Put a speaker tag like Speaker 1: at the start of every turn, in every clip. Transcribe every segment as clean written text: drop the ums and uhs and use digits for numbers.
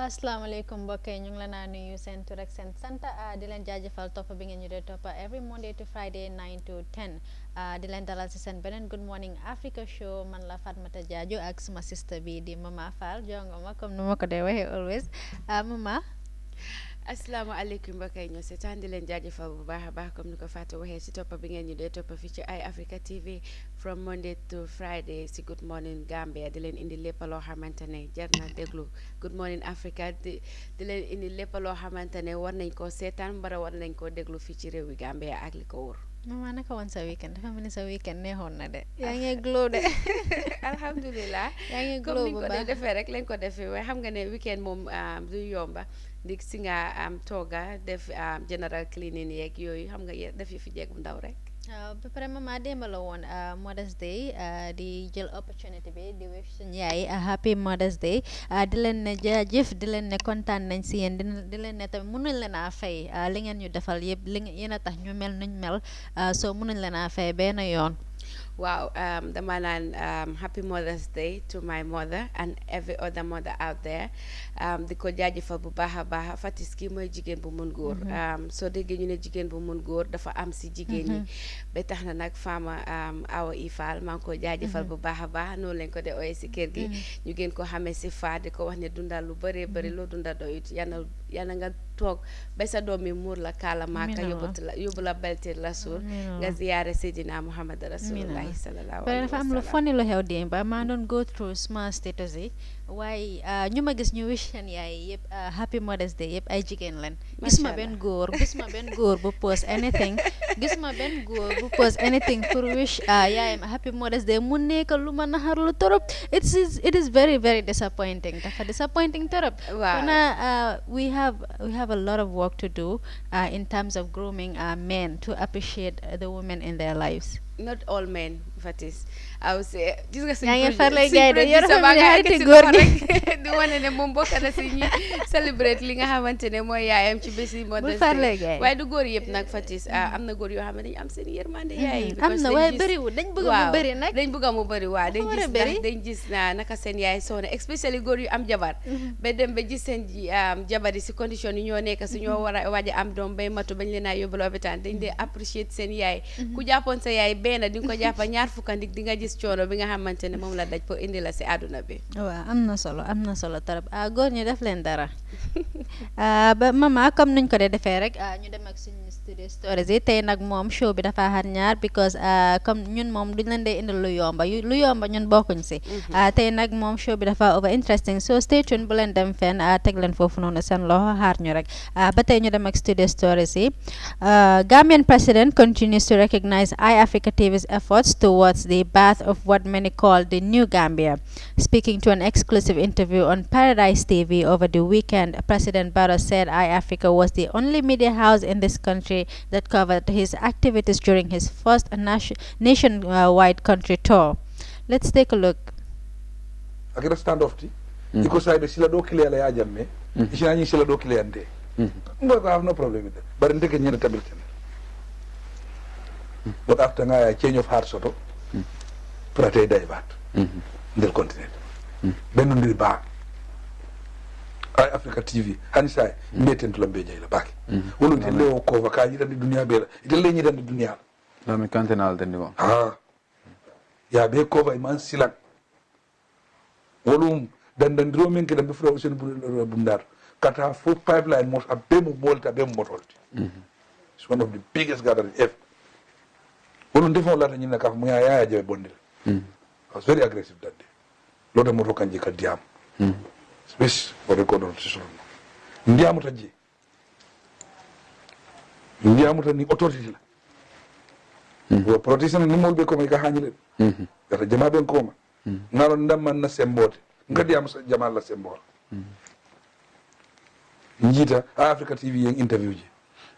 Speaker 1: asalaamaaleykum mbokk yi ñu ngi la naa nuyu seen tur ak seen sant di leen jaajëfal topp bi ngeen ñu dee topp every Monday to Friday 9 to 10 di leen dalal si seen beneen Good Morning Africa show man la Fatmata Jaaju ak suma sister bi di Mama Fall jongo ma comme nu ma ko dee waxee always Mama.
Speaker 2: asalaamaaleykum mbokk yi ñoo seetaan di leen jaajëfal bu baax a baax comme ni ko Fatou waxee si toppa bi ngeen ñu dee toppa fii ci Eye Africa TV from Monday to Friday si Good Morning Gambia di leen indi lépp loo xamante ne jar na déglu Good Morning Africa di leen indi lépp loo xamante ne war nañ koo seetaan mbara war nañ koo déglu fii ci réew wi Gambia ak li ko wóor.
Speaker 1: Mama naka woon sa weekend dafa mel ni sa weekend neexoon na de. yaa ngi glow de.
Speaker 2: alhamdulilah
Speaker 1: yaa ngi
Speaker 2: comme
Speaker 1: glow
Speaker 2: ni
Speaker 1: bu
Speaker 2: ko
Speaker 1: baax
Speaker 2: dee defee rek lañ ko defee waaye xam nga ne weekend moom du yomba ndig si nga tooga def general cleaning yeeg yooyu xam nga def yi fi jeeg bu ndaw rek.
Speaker 1: waaw ba pare Mama démb la woon Mother's Day di jël opportunity bi di wish suñu yaay happy Mother's Day di leen ne jaajëf di leen ne kontaan nañ si yéen di leen ne tamit mënuñ leen a fay li ngeen ñu defal yëpp yéen a tax ñu mel nuñ mel soo mënuñ leen a fay benn yoon.
Speaker 2: Wow, dama naan happy Mother's Day to my mother and every other mother out there di ko jaajëfal bu baax a baax Fatis kii mooy jigéen bu mun góor soo déggee ñu ne jigéen bu mun góor dafa am si jigéen ñi ba tax na nag Fama Awa Ifal maa ngi ko jaajëfal bu baax a baax noonu lañ ko de ooyee si kër gi ñu gën ko xamee si faa di ko wax ne dundal lu bëree bëri loo dundal doyut yana nga toog ba sa doom yi muur la kaala maaka yóbbu la beltir la suur nga ziyaare Seydina Muhammad Rasulullah sallallahu alayhi wa sallam
Speaker 1: dafa am lu funny lu xew démb ba maa doon go through small status yi waaye ñu ma gis ñu wish seen yaay yëpp happy Mother's Day yëpp ay jigéen leen gis ma benn góor bu post anything pour wish yaayam happy Mother's Day mu nekk lu ma naxarlu torop it is very very disappointing dafa disappointing torop
Speaker 2: waaw
Speaker 1: we have a lot of work to do in terms of grooming men to appreciate the women in their lives.
Speaker 2: Not all men, Fatis. I would say gis nga
Speaker 1: yaa ngi farle gaay de yor
Speaker 2: sama
Speaker 1: xam ne xariti góor gi
Speaker 2: di wane ne moom bokk na si ñi celebrate li nga xamante ne mooy yaayam ci bési Mother's Day waaye du góor yëpp nag Fatis am na góor yoo xam ne dañu am seen yërmande yaay
Speaker 1: am na waaye bëriwul dañ bëgg mu bëri nag
Speaker 2: dañ bëgg mu bëri waaw dañ gis naka seen yaay soone especially góor yu am jabar ba dem ba gis seen jabar yi si condition yi ñoo nekk su ñoo war a waaj a am doom bay matu bañ leen a yóbbu lopitaan dañ dee appreciate seen yaay ku jàppoon sa yaay benn di nga ko jàppa ñaar fukkandik di nga gis coono bi nga xamante ne moom la daj pour indi la si àdduna bi
Speaker 1: waaw am na solo tarab góor ñi def leen dara ba Mama comme nuñ ko dee defee rek ñu dem ak suñu studio stories yi tey nag moom show bi dafa xar ñaar because comme ñun moom duñ leen dee indil lu yomba ñun bokkuñ si tey nag moom show bi dafa over interesting so stay tuned bu leen dem fenn teg leen foofu noonu seen loxo xaar ñu rek ba tey ñu dem ak studio stories yi Gambian president continues to recognize Eye Africa TV's efforts towards the birth of what many call the new Gambia. Speaking to an exclusive interview on Paradise TV over the weekend, President Barrow said iAfrica was the only media house in this country that covered his activities during his first nationwide country tour. Let's take a look.
Speaker 3: Akira standoff ti iko saybe sila do clear la ya jamme isina ni sila do clear nde I have no problem with that but ndeke nyene tabilten but after nga change of heart soto prate daibat ndel continent benno ndir ba Eye Africa TV hani say mbeten to lambe jeyla baki wolu te lewo ko vakaji tan dunya bela ite leñi tan dunya
Speaker 4: la mi kantenal tan diwa
Speaker 3: ya be ko bay man silan wolum dandandiro min ke dambe fura usen bundar kata full pipeline most abemu bolta abemu motolti it's one of the biggest gathering ever wolum defo lata nyina ka mu ya jabe bondel I was very aggressive that day loda moto kanji ka diam space for record on sison ndiamu taji ndiamu tan ni autorité la wo protection ni molbe ko may ka hanile kata jama ben ko ma ngalo ndamman na sembote ngadi am jama la sembol njita Africa TV yen interview ji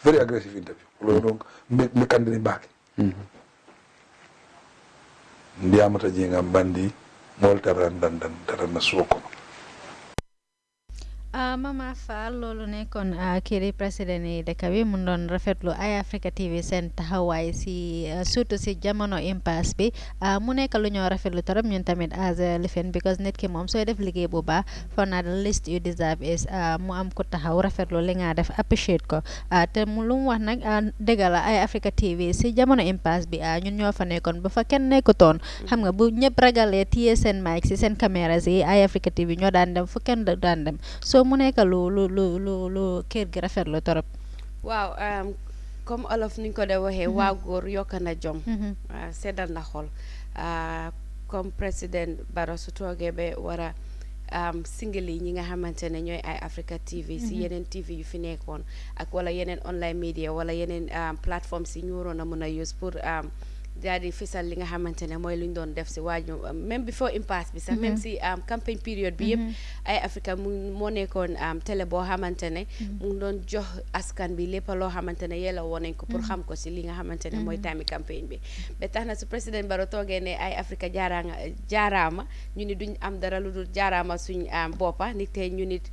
Speaker 3: very aggressive interview lo donc me kandini baake ndiamu taji ngam bandi moltaran dandan taran na soko
Speaker 1: Mama Fall loolu nekkoon kii di président yi dëkk bi mu doon rafetlu ay Africa TV seen taxawaay si surtout si jamono impasse bi mu nekk lu ñoo rafetlu torop ñun tamit as a lifin because nit ki moom sooy def liggéey bu baax for na the least you deserve is mu am ku taxaw rafetlu li nga def appreciate ko te mu lu mu wax nag dëgg la ay Africa TV si jamono impasse bi ñun ñoo fa nekkoon ba fa kenn nekkutoon xam nga bu ñëpp ragalee téye seen mic si seen caméra si ay Africa TV ñoo daan dem fu kenn daan dem so mu nekk lu kër gi rafetlu torop.
Speaker 2: waaw comme olof ni ñu ko de waxee waa góor yokk na jom seddal na xol comme président Barrow su toogee ba war a single yi ñi nga xamante ne ñooy ay Africa TV si yeneen TV yu fi nekkoon ak wala yeneen online media wala yeneen plateforme si ñu waroon a mën a use pour daal di fisal li nga xamante ne mooy lu ñu doon def si waaju même before impasse bi sax même si campagne période bi yëpp ay Africa moo nekkoon télé boo xamante ne mu ngi doon jox askan bi lépp loo xamante ne yella woon nañ ko pour xam ko si li nga xamante ne mooy time campagne bi ba tax na su président Barrow toogee ne ay Africa jaaraama ñu ni duñ am dara lu dul jaaraama suñ boppa nit te ñu nit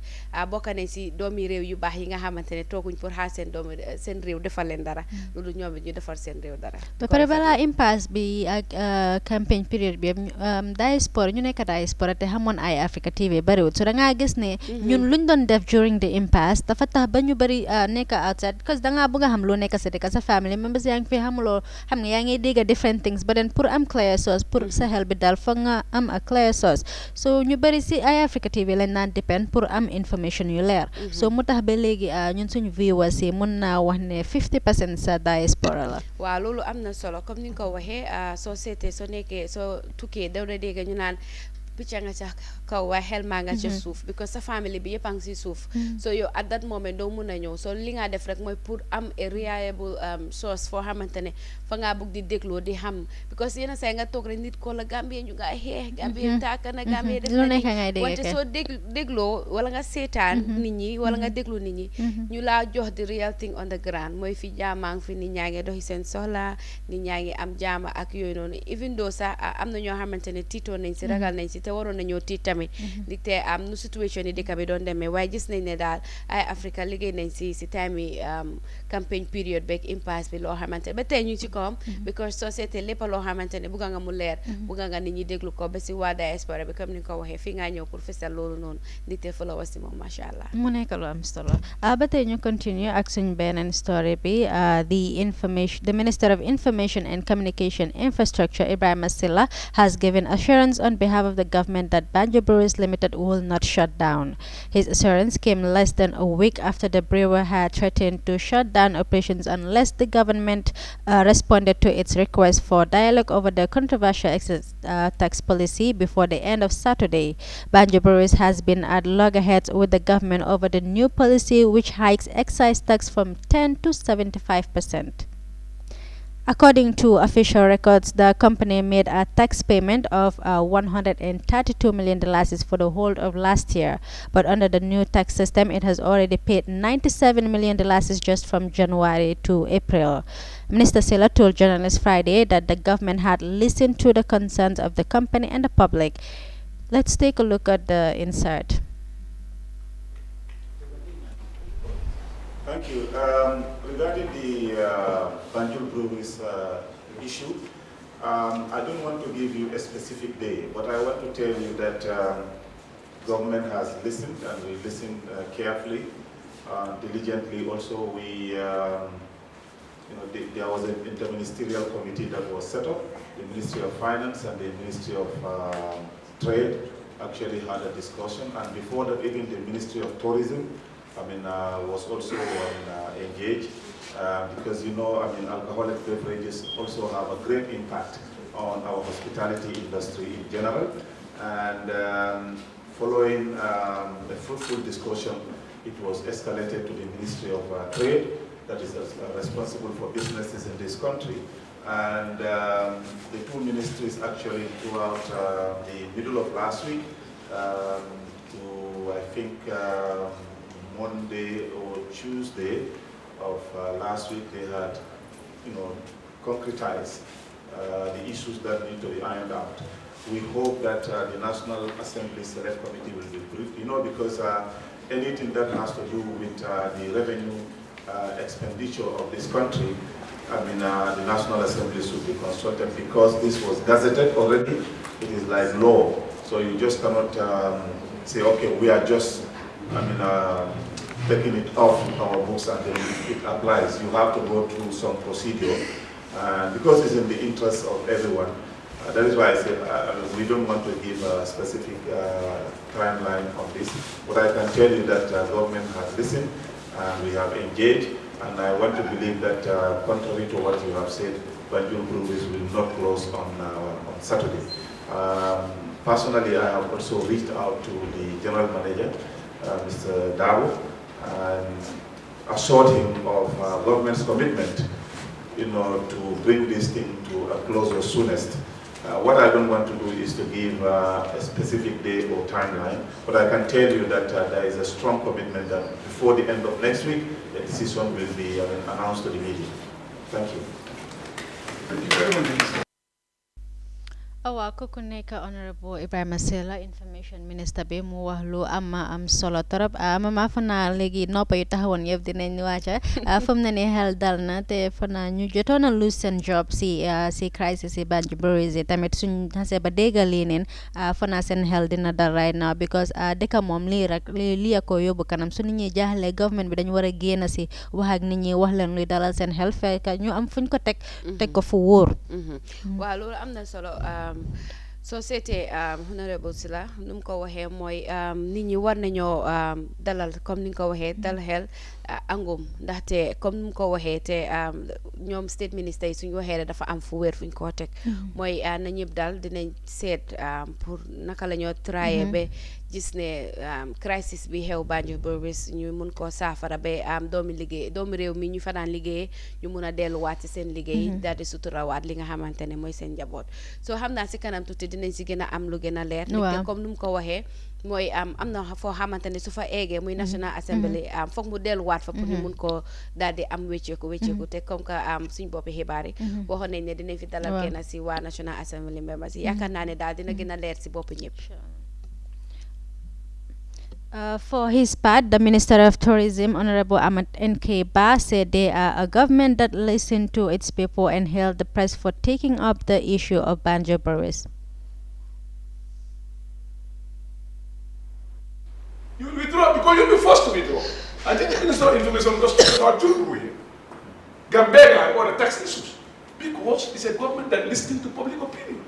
Speaker 2: bokk nañ si doomi réew yu baax yi nga xamante ne tooguñ pour xaar seen réew defal leen dara lu dul ñoom it ñu defal seen réew dara
Speaker 1: impasse bi ak campagne période bi diaspora ñu nekk diaspora te xamoon ay Africa TV bariwul so da ngaa gis ne ñun luñ doon def during the impasse dafa tax ba ñu bari nekk outside because da ngaa bëgg a xam loo nekk sa dëkk sa family members yaa ngi fi xamuloo xam nga yaa ngi dégg different things but then pour am clear source pour sa xel bi daal foog nga am a clear source so ñu bari si ay Africa TV lañ naan depend pour am information yu leer so mu tax ba léegi ñun suñu viewers yi mun naa wax ne 50% sa diaspora la
Speaker 2: waaw loolu am na solo comme ni nga ko waxee soo seetee soo nekkee soo tukkee daw na dégg ñu naan picca nga ca kaw waaye xel maa nga ca suuf because sa famille bi yëpp a ngi si suuf so yow at that moment doo mun a ñëw so li nga def rek mooy pour am a reliable source foo xamante ne fa ngaa bëgg di dégloo di xam because yenn saa nga toog rek nit ko la Gambie ñu nga xeex Gambie tàkk na Gambie def na wante soo dégloo wala nga seetaan nit ñi wala nga déglu nit ñi ñu laa jox the real thing on the ground mooy fi jaamaang fi nit ñaa ngi doxi seen soxla nit ñaa ngi am jaama ak yooyu noonu even though sax am na ñoo xamante ne tiitoon nañ si ragal nañ si te waroon nañoo tiit tamit di te am nu situation yi dëkk bi doon demee waaye gis nañ ne daal ay Africa liggéey nañ si time yi campagne période beeg impasse bi loo xamante ne ba tey ñu ngi ci kawam because soo seetee lépp loo xamante ne bugga nga mu leer bugga nga nit ñi déglu ko ba si waa diaspora bi comme ni nga ko waxee fii ngaa ñëw pour fesal loolu noonu di te fa la was si moom macha allah
Speaker 1: mu nekk lu am solo ba tey ñu continue ak suñ beneen story bi the Minister of Information and Communication Infrastructure Ibrahima Silla has given assurance on behalf of the government that Banjul Breweries Limited will not shut down. His assurance came less than a week after the brewer had threatened to shut down operations unless the government responded to its request for dialogue over the controversial excess tax policy before the end of Saturday. Banjul Breweries has been at loggerheads with the government over the new policy, which hikes excise tax from 10 to 75%. According to official records, the company made a tax payment of $132 million for the whole of last year. But under the new tax system, it has already paid $97 million just from January to April. Minister Silla told journalists Friday that the government had listened to the concerns of the company and the public. Let's take a look at the insert.
Speaker 5: Thank you. Regarding the Banjul Breweries issue, I don't want to give you a specific day, but I want to tell you that government has listened, and we listened carefully, diligently. Also, there was an interministerial committee that was set up. The Ministry of Finance and the Ministry of Trade actually had a discussion, and before that, even the Ministry of Tourism was also engaged because alcoholic beverages also have a great impact on our hospitality industry in general. And following a fruitful discussion, it was escalated to the Ministry of Trade, that is responsible for businesses in this country. And the two ministries actually throughout the middle of last week to I think Monday or Tuesday of last week, they had, concretized the issues that need to be ironed out. We hope that the National Assembly Select Committee will be briefed, because anything that has to do with the revenue expenditure of this country, I mean, the National Assembly should be consulted because this was gazetted already. It is like law. So you just cannot say, okay, we are just, I mean, taking it off our books and then it applies. You have to go through some procedure because it's in the interest of everyone. That is why I said we don't want to give a specific timeline on this. But I can tell you that government has listened and we have engaged. And I want to believe that contrary to what you have said, Banjul Breweries will not close on Saturday. Personally, I have also reached out to the general manager, Mr. Dabo, and assured him of government's commitment, to bring this thing to a close as soonest. What I don't want to do is to give a specific day or timeline, but I can tell you that there is a strong commitment that before the end of next week, the decision will be announced to the media. Thank you.
Speaker 3: Thank you very much.
Speaker 1: Kooku nekk honorable Ibrahima Sela information minister bi mu wax lu am solo torop mama fana léegi noppa yu taxawoon yëpp dinañ wàcca fam na ne xel dal na te fana ñu jotoon a lose seen job si crisis si Banjul Breweries yi tamit suñ xasee ba déggal lii neen fana seen xel dina dal right now because dëkka moom lii rek lii ko yóbbu kanam su nit ñi jaaxle government bi dañu war a génn si wax ak nit ñi wax leen luy dalal seen xel fekk ñu am fuñ ko teg ko fu wóor.
Speaker 2: waaw loolu am na solo. soo seetee honorable Sila nu mu ko waxee mooy nit ñi war nañoo dalal comme ni nga ko waxee dal xel angum ndaxte comme ni mu ko waxee te ñoom state ministre yi suñu waxee rek dafa am fu wér fu ñu koo teg mooy na ñëpp daal dinañ seet pour naka la ñoo traye ba gis ne crisis bi xew Banjul Breweries ñu mun koo saafara ba doomi réew mi ñu fa daan liggéeyee ñu mun a delluwaat ci seen liggéey daal di suturawaat li nga xamante ne mooy seen njaboot soo xam naa si kanam tuuti dinañ si gën a am lu gën a leer comme nu mu ko waxee mooy am na foo xamante ne su fa eegee muy National Assembly foog mu delluwaat fa pour ñu mun koo daal di am wécceeku te comme que suñ boppi xibaar yi waxoon nañ ne dinañ fi dalal kenn si waa National Assembly members yi yaakaar naa ne daal dina gën a leer si boppi ñëpp.
Speaker 1: For his part, the Minister of Tourism, Honorable Ahmad N.K. Ba, said they are a government that listened to its people and hailed the press for taking up the issue of Banjul Breweries.
Speaker 3: You will withdraw because you'll be forced to withdraw. I think the Minister of Information just talked about Juru here. Gambia or the tax issues. Because it's a government that listens to public opinion.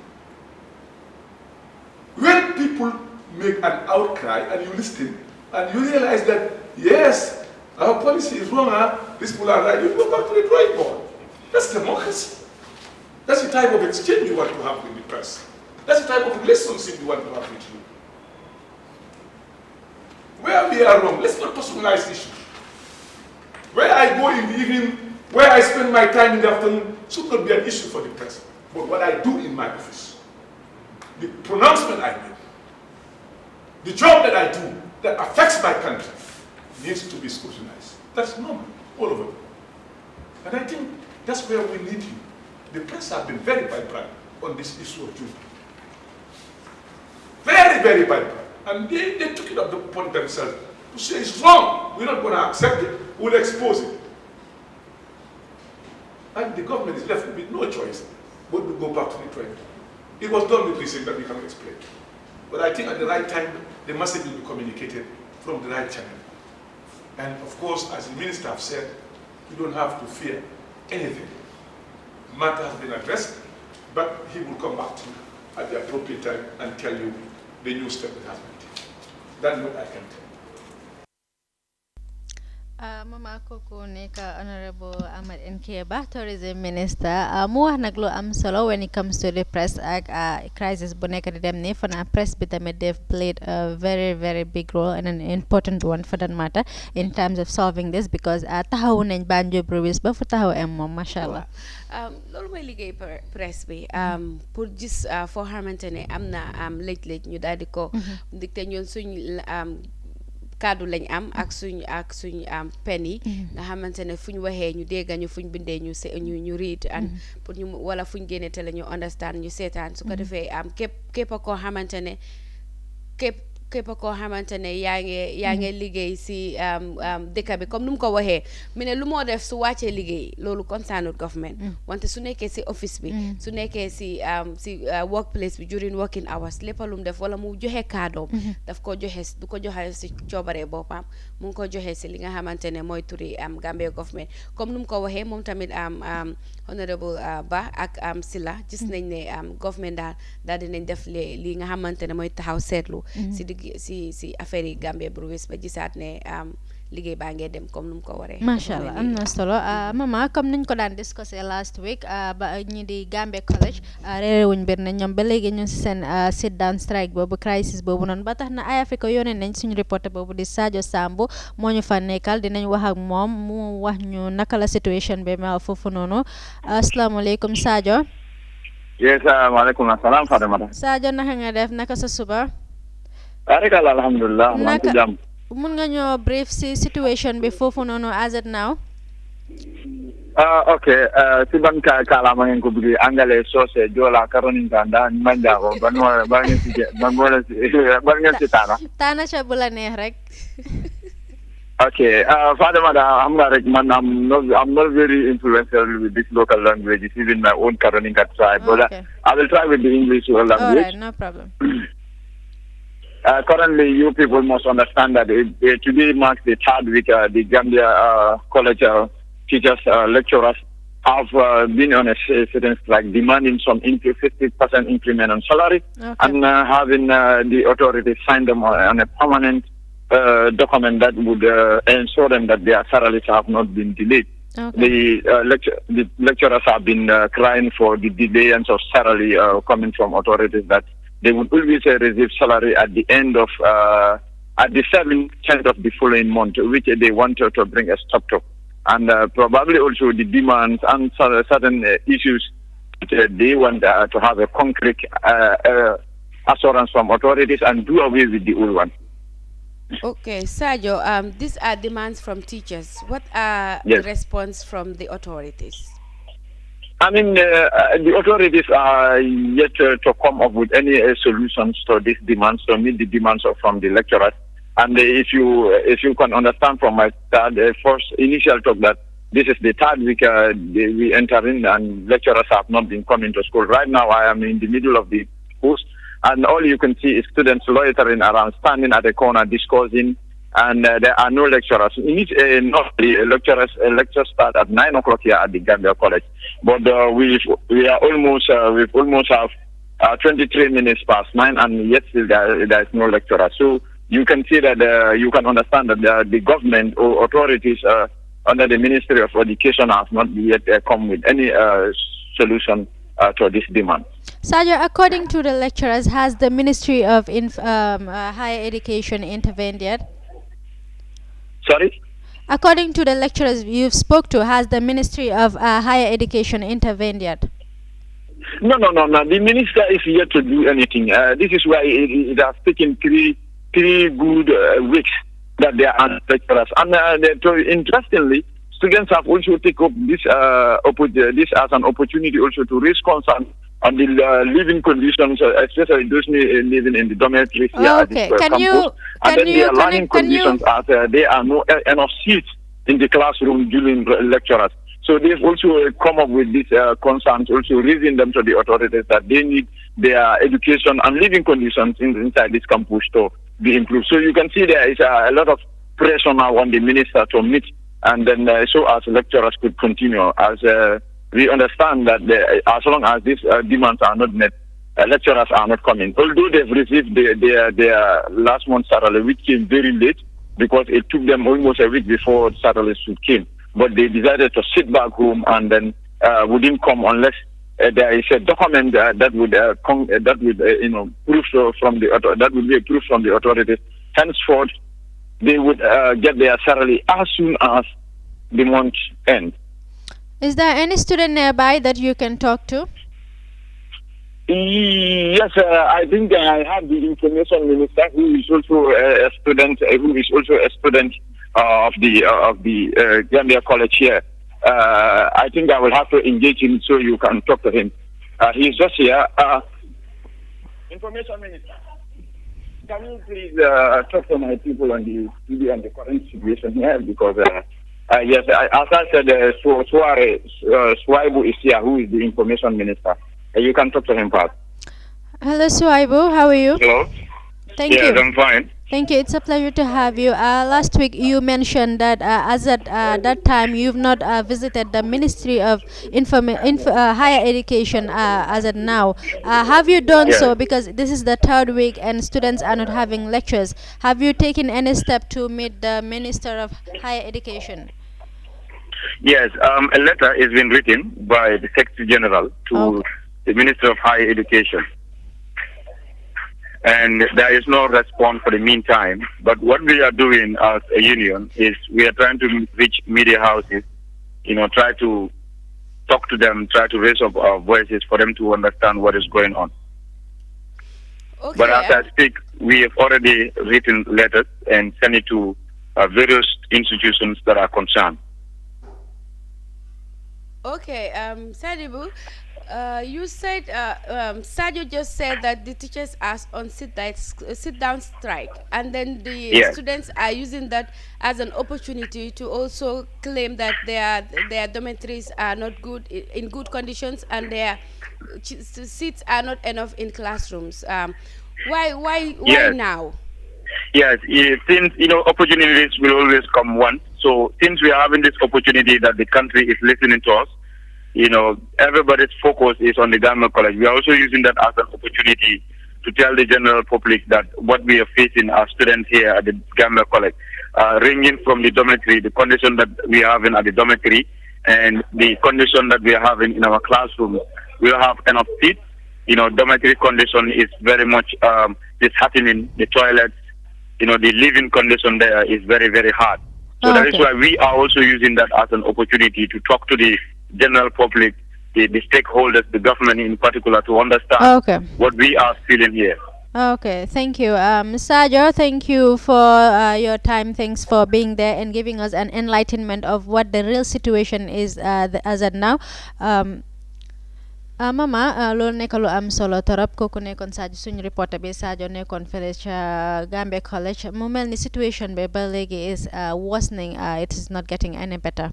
Speaker 3: When people make an outcry and you listen and you realize that, yes, our policy is wrong, these people are right, you go back to the drawing board. That's democracy. That's the type of exchange you want to have with the press. That's the type of relationship you want to have with you. Where we are wrong, let's not personalize issues. Where I go in the evening, where I spend my time in the afternoon, should not be an issue for the press. But what I do in my office, the pronouncement I make, the job that I do that affects my country needs to be scrutinized. That's normal, all of it. And I think that's where we need you. The press have been very vibrant on this issue of June. Very, very vibrant. And they took it up upon themselves to say it's wrong. We're not going to accept it. We'll expose it. And the government is left with no choice but to go back to the trend. It was done with reason that we can explain. But I think at the right time, the message will be communicated from the right channel. And of course, as the minister has said, you don't have to fear anything. Matter has been addressed, but he will come back to you at the appropriate time and tell you the new step that has been taken. That's what I can tell.
Speaker 1: Mama kooku nekk Honorable Ahmad N.K. Ba, Tourism Minister mu wax nag lu am solo when it comes to the press ak crisis bu nekk di dem ni fana press bi tamit they've played a very very big role and an important one for that matter in terms of solving this because taxawu nañ Banjul Breweries ba fu taxaw moom macha allah.
Speaker 2: loolu mooy liggéey presse bi pour gis foo xamante ne am na lëj-lëj ñu daal di ko ndigte ñoon suñ kaddu lañ am ak suñ pen yi nga xamante ne fuñ waxee ñu dégg ñu fuñ bindee ñu read and pour ñu wala fuñ génne te la ñu understand ñu seetaan su ko defee képp koo xamante ne képp képp koo xamante ne yaa ngi liggéey si dëkk bi comme nu mu ko waxee mu ne lu moo def su wàccee liggéey loolu concerned government wante su nekkee si office bi su nekkee si workplace bi during working hours lépp lu mu def wala mu joxe kaadoom daf ko joxe du ko joxe si coobaree boppam mu ngi ko joxe si li nga xamante ne mooy turi Gambia government comme nu mu ko waxee moom tamit honorable Ba ak Sila gis nañ ne government daal dinañ def li nga xamante ne mooy taxaw seetlu si affaire yi Gambia Breweries ba gisaat ne liggéey baa ngee dem comme nu mu ko waree.
Speaker 1: macha allah am na solo mama comme niñ ko daan discussé last week ba ñi di Gambia College réerewuñ mbir ne ñoom ba léegi ñu si seen sit down strike boobu crisis boobu noonu ba tax na Eye Africa yónnee nañ suñu reporter boobu di Sadio Sambu moo ñu fa nekkal dinañ wax ak moom mu wax ñu naka la situation bi ma foofu noonu asalaamaaleykum Sadio.
Speaker 6: yes maaleykum asalaam Fatimata.
Speaker 1: Sadio naka nga def naka sa suba.
Speaker 6: barikalla alhamdulilah maa ngi ci jàmm.
Speaker 1: mun nga ñoo brief si situation bi foofu noonu as it now.
Speaker 6: ok si ban kalaama ngeen ko bëgg angale soose joola karoninka nda manjako ban ngeen si taana.
Speaker 1: taana ca bu la neex rek.
Speaker 6: ok Fatimata xam nga rek man I'm not very influential with this local language even my own Karoninka tribe but I will try with the English language.
Speaker 1: All right, no problem.
Speaker 6: Currently, you people must understand that today marks the third week. The Gambia College teachers, lecturers have been on a certain strike, demanding some 50% increment on salary, and having the authorities sign them on a permanent document that would ensure them that their salaries have not been delayed. The lecturers have been crying for the delayance of salary coming from authorities that they would always receive salary at the end of, at the 7th of the following month, which they wanted to bring a stop to. And probably also the demands and certain issues they want to have a concrete assurance from authorities and do away with the old one.
Speaker 2: Okay, Sajo, these are demands from teachers. What are the response from the authorities?
Speaker 6: I mean, the authorities are yet to come up with any solutions to these demands, to meet the demands from the lecturers. And if you can understand from my first initial talk that this is the third week we enter in and lecturers have not been coming to school. Right now, I am in the middle of the course, and all you can see is students loitering around, standing at the corner, discussing, and there are no lecturers. Normally, lectures start at 9 o'clock here at the Gambia College, but we've almost have 23 minutes past 9, and yet still there is no lecturer. So you can see that you can understand that the government or authorities under the Ministry of Education have not yet come with any solution to this demand.
Speaker 1: Sajo, according to the lecturers, has the Ministry of Higher Education intervened yet?
Speaker 6: Sorry?
Speaker 1: According to the lecturers you've spoke to, has the Ministry of Higher Education intervened yet?
Speaker 6: No. The minister is yet to do anything. This is why it has taken three good weeks that they are lecturers. And interestingly, students have also taken up this as an opportunity also to raise concern on the living conditions, especially those living in the dormitories here at this campus. And then their learning conditions as there are no enough seats in the classroom during lecturers. So they've also come up with these concerns, also raising them to the authorities that they need their education and living conditions inside this campus to be improved. So you can see there is a lot of pressure now on the minister to meet, and then so as lecturers could continue. As we understand that as long as these demands are not met, lecturers are not coming. Although they've received their last month's salary, which came very late because it took them almost a week before salary came. But they decided to sit back home and then wouldn't come unless there is a document that would proof from the authorities. Henceforth, they would get their salary as soon as the month ends.
Speaker 1: Is there any student nearby that you can talk to?
Speaker 6: Yes, I think I have the information minister who is also a student of the Gambia College here. I think I will have to engage him so you can talk to him. He's just here. Information minister. can you please talk to my people on the current situation here? Because, yes, as I said, Swaibu is here, who is the information minister. You can talk to him first.
Speaker 1: Hello, Suaibu. How are you?
Speaker 6: Hello?
Speaker 1: Thank
Speaker 6: Yes,
Speaker 1: you.
Speaker 6: I'm fine.
Speaker 1: Thank you. It's a pleasure to have you. Last week you mentioned that as at that time you've not visited the Ministry of Higher Education as at now. Have you done
Speaker 6: Yes.
Speaker 1: so? Because this is the third week and students are not having lectures. Have you taken any step to meet the Minister of Higher Education?
Speaker 6: Yes, a letter has been written by the Secretary General to
Speaker 1: Okay.
Speaker 6: the Minister of Higher Education, and there is no response for the meantime. But what we are doing as a union is we are trying to reach media houses, try to talk to them, try to raise up our voices for them to understand what is going on. But
Speaker 2: Okay.
Speaker 6: as I speak, we have already written letters and sent it to various institutions that are concerned.
Speaker 2: Okay, Sadibu, you said Sadio just said that the teachers are on sit down strike, and then the
Speaker 6: Yes,
Speaker 2: students are using that as an opportunity to also claim that their dormitories are not good in good conditions, and their seats are not enough in classrooms. Why
Speaker 6: yes.
Speaker 2: now?
Speaker 6: Yes, since opportunities will always come once. So since we are having this opportunity that the country is listening to us, everybody's focus is on the Gambia College. We are also using that as an opportunity to tell the general public that what we are facing as students here at the Gambia College, ranging from the dormitory, the condition that we are having at the dormitory, and the condition that we are having in our classrooms. We don't have enough seats. Dormitory condition is very much disheartening. The toilets, the living condition there is very, very hard. So that is
Speaker 1: Okay.
Speaker 6: why we are also using that as an opportunity to talk to the general public, the stakeholders, the government in particular, to understand
Speaker 1: Okay.
Speaker 6: what we are feeling here.
Speaker 1: Okay, thank you. Sajo, thank you for your time. Thanks for being there and giving us an enlightenment of what the real situation is as at now. Um, Mama, loolu nekk lu am solo torop kooku nekkoon Sadio suñu reporter bi Sadio nekkoon fële ca Gambia College mu mel ni situation bi ba léegi is worsening. It is not getting any better.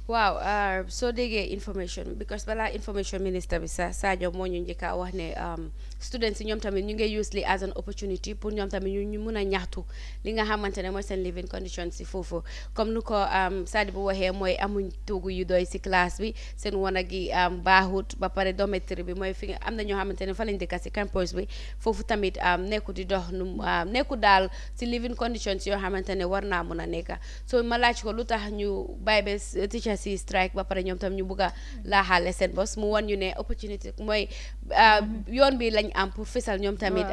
Speaker 2: Waaw soo déggee information because balaa information minister bi Sadio moo ñu njëkk a wax ne students yi ñoom tamit ñu ngi use li as an opportunity pour ñoom tamit ñu mun a ñaxtu li nga xamante ne mooy seen living conditions si foofu comme nu ko Sadio bu waxee mooy amuñ toogu yu doy si classe bi seen wanag gi baaxut ba pare dormitory bi mooy fi nga am na ñoo xamante ne fa lañ dëkka si campus bi foofu tamit nekku di dox nu nekku daal si living conditions yoo xamante ne war naa mun a nekka so ma laaj ko lu tax ñu bàyyi ba teacher si strike ba pare ñoom tam ñu bugg a laaxaale seen bos mu wan ñu ne opportunity mooy yoon bi lañ am pour fësal ñoom tamit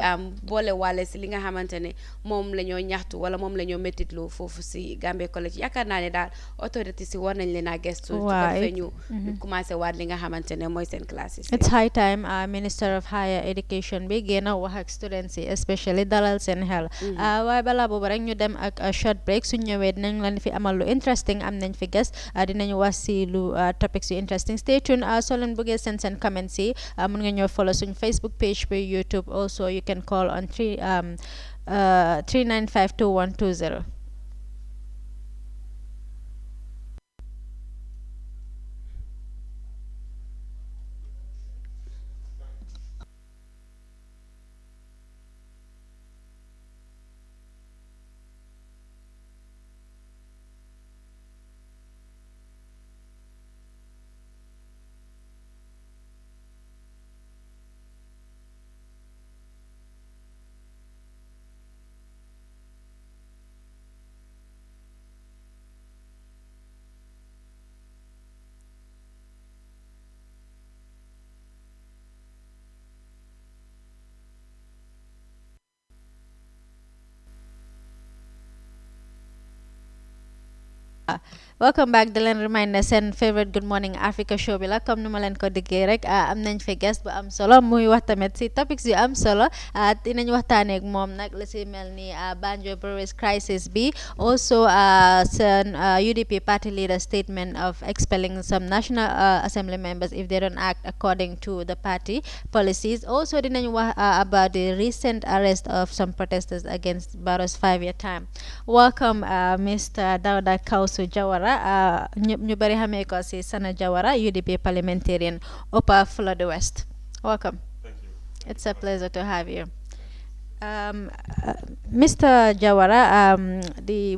Speaker 2: boole waale si li nga xamante ne moom la ñoo ñaxtu wala moom la ñoo méttitlu foofu si Gambia College yaakaar naa ne daal autorité si war nañ leen a gestu su ko defee ñu commencé waat li nga xamante ne mooy seen classes
Speaker 1: It's high time Minister of Higher Education bi génn wax ak students yi especially dalal seen xel. Waaye balaa boobu rek ñu dem ak short break suñ ñëwee dinañ leen fi amal lu interesting am nañ fi guest dinañ wax si lu topics yu interesting stay tuned soo leen bëggee seen comments yi mun nga ñëw follow suñ Facebook page bi YouTube also you can call on 3952120. Welcome back di leen reminder seen favorite Good Morning Africa show bi la comme nu ma leen ko diggee rek am nañ fi guest bu am solo muy wax tamit si topics yu am solo dinañ waxtaanee ak moom nag la si mel ni Banjul Breweries crisis bi also seen UDP party leader statement of expelling some National Assembly members if they don't act according to the party policies. Also dinañ wax about the recent arrest of some protesters against Barrow's 5-year term. Welcome Mr. Dawda Kausu Jawara ñu bari xamee ko si Sana Jawara UDP parliamentarian Upper Florida West. Welcome.
Speaker 7: Thank you.
Speaker 1: It's a pleasure to have you. Mr. Jawara,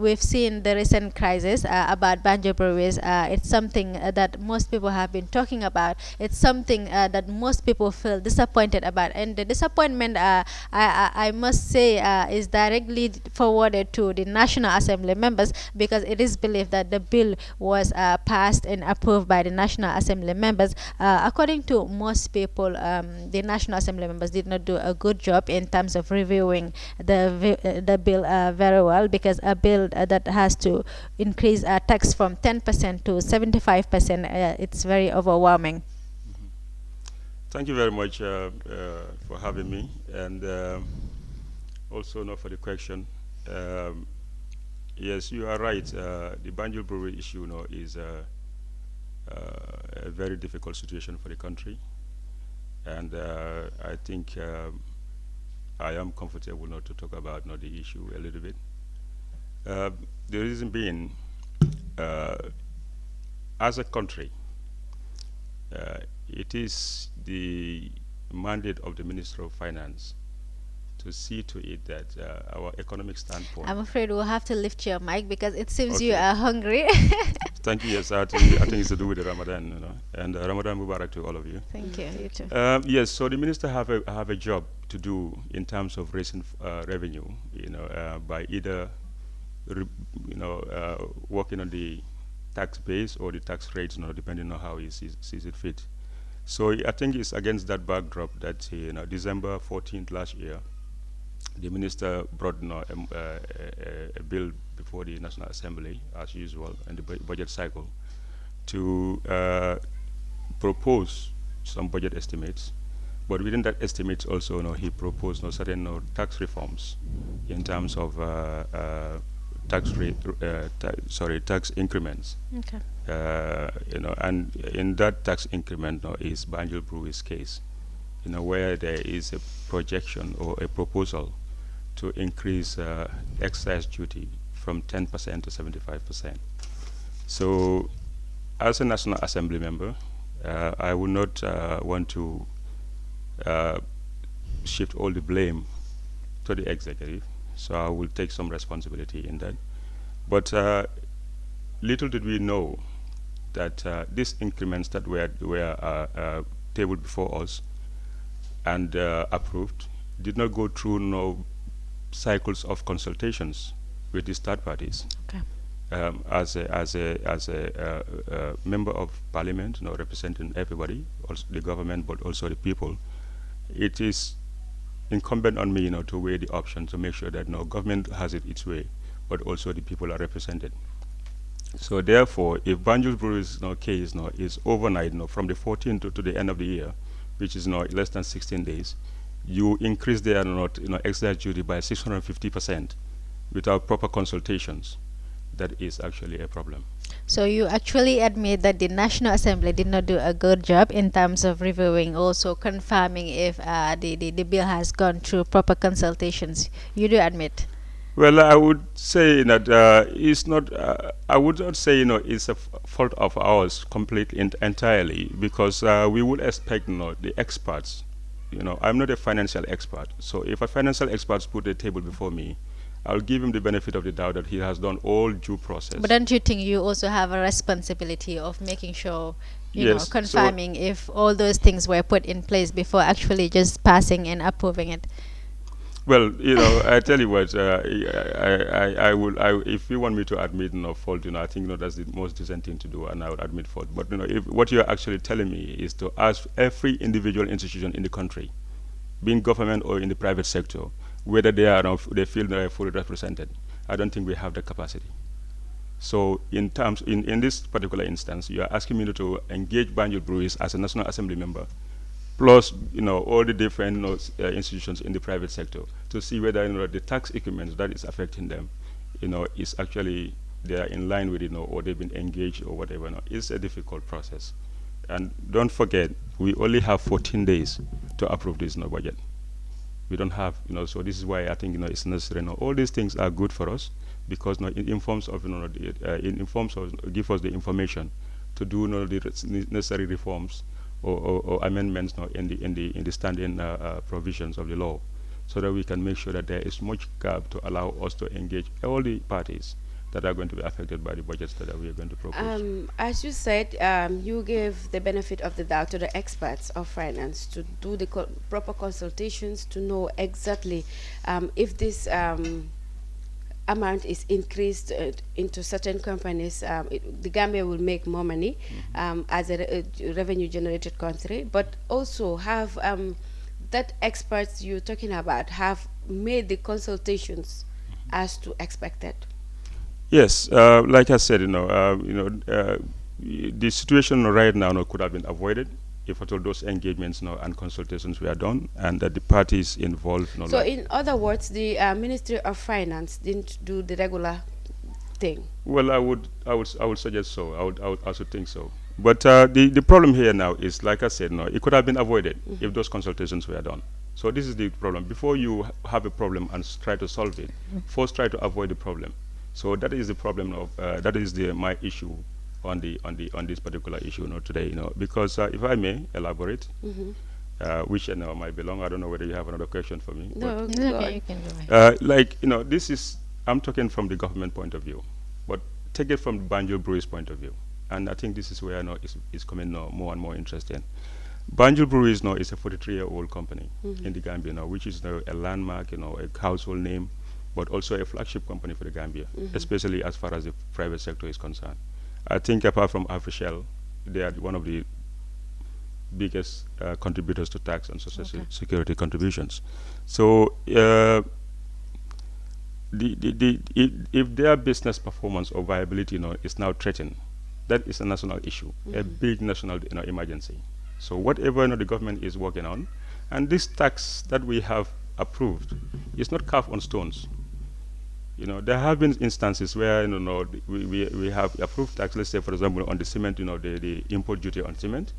Speaker 1: we've seen the recent crisis about Banjul Breweries. It's something that most people have been talking about. It's something that most people feel disappointed about. And the disappointment, I must say, is directly forwarded to the National Assembly members because it is believed that the bill was passed and approved by the National Assembly members. According to most people, the National Assembly members did not do a good job in terms of reviewing the bill very well, because a bill that has to increase tax from 10% to 75%, it's very overwhelming.
Speaker 7: Thank you very much for having me, and also for the question. Yes, you are right. The Banjul Brewery issue is a very difficult situation for the country, and I think I am comfortable not to talk about the issue a little bit. The reason being, as a country, it is the mandate of the Minister of Finance to see to it that our economic standpoint.
Speaker 1: I'm afraid we'll have to lift your mic because it seems
Speaker 7: Okay.
Speaker 1: you are hungry.
Speaker 7: Thank you. Yes, I think it's to do with the Ramadan, and Ramadan Mubarak to all of you.
Speaker 1: Thank you. You too.
Speaker 7: Yes, so the minister have a job to do in terms of raising revenue, by either, working on the tax base or the tax rates, depending on how he sees it fit. So I think it's against that backdrop that, December 14th last year, the minister brought a bill before the National Assembly, as usual, in the budget cycle, to propose some budget estimates. But within that estimates also, he proposed certain tax reforms in terms of tax increments.
Speaker 1: Okay.
Speaker 7: And in that tax increment is Banjul Breweries' case, where there is a projection or a proposal to increase excise duty from 10% to 75%. So, as a National Assembly member, I would not want to shift all the blame to the executive, so I will take some responsibility in that. But little did we know that these increments that were tabled before us and approved did not go through no cycles of consultations with these third parties.
Speaker 1: Okay.
Speaker 7: As a member of parliament, representing everybody, also the government, but also the people, it is incumbent on me, to weigh the option to make sure that government has it its way, but also the people are represented. So therefore, if Banjul Breweries case is overnight, from the 14th to the end of the year, which is less than 16 days, you increase their excise duty by 650% without proper consultations. That is actually a problem.
Speaker 1: So you actually admit that the National Assembly did not do a good job in terms of reviewing, also confirming if the bill has gone through proper consultations. You do admit?
Speaker 7: Well, I would say that it's not. I would not say it's a fault of ours completely entirely, because we would expect the experts. I'm not a financial expert, so if a financial expert put a table before me, I'll give him the benefit of the doubt that he has done all due process.
Speaker 1: But don't you think you also have a responsibility of making sure,
Speaker 7: Yes,
Speaker 1: confirming if all those things were put in place before actually just passing and approving it?
Speaker 7: Well, I tell you what, if you want me to admit fault, I think that's the most decent thing to do, and I would admit fault. But if what you're actually telling me is to ask every individual institution in the country, being government or in the private sector, whether they feel they are fully represented, I don't think we have the capacity. So in this particular instance, you are asking me to engage Banjul Breweries as a National Assembly member, plus all the different institutions in the private sector to see whether the tax equipment that is affecting them, is actually they are in line with or they've been engaged or whatever. It's a difficult process, and don't forget we only have 14 days to approve this budget. We don't have, so this is why I think, it's necessary. All these things are good for us because it informs of, it informs us, give us the information to do the necessary reforms or amendments in the standing provisions of the law, so that we can make sure that there is much gap to allow us to engage all the parties that are going to be affected by the budgets that we are going to propose.
Speaker 2: As you said, you gave the benefit of the doubt to the experts of finance to do the proper consultations to know exactly if this amount is increased into certain companies, the Gambia will make more money as a revenue generated country, but also have that experts you're talking about have made the consultations as to expected.
Speaker 7: Yes, like I said, the situation right now could have been avoided if at all those engagements and consultations were done, and that the parties involved.
Speaker 2: So, in other words, the Ministry of Finance didn't do the regular thing.
Speaker 7: Well, I would suggest so. I would also think so. But the problem here now is, like I said, it could have been avoided if those consultations were done. So this is the problem. Before you have a problem and try to solve it, first try to avoid the problem. So that is the problem of that is my issue on this particular issue today. Because if I may elaborate, which might be long. I don't know whether you have another question for me.
Speaker 2: No,
Speaker 1: It's okay, you can go ahead.
Speaker 7: Like this is I'm talking from the government point of view, but take it from Banjul Breweries point of view, and I think this is where it's coming more and more interesting. Banjul Breweries is a 43-year-old company in the Gambia which is a landmark, a household name, but also a flagship company for the Gambia, especially as far as the private sector is concerned. I think apart from Afrishell, they are one of the biggest contributors to tax and social security contributions. So if their business performance or viability is now threatened, that is a national issue, a big national emergency. So whatever the government is working on, and this tax that we have approved is not carved on stones. There have been instances where we have approved tax, let's say for example on the cement, the import duty on cement,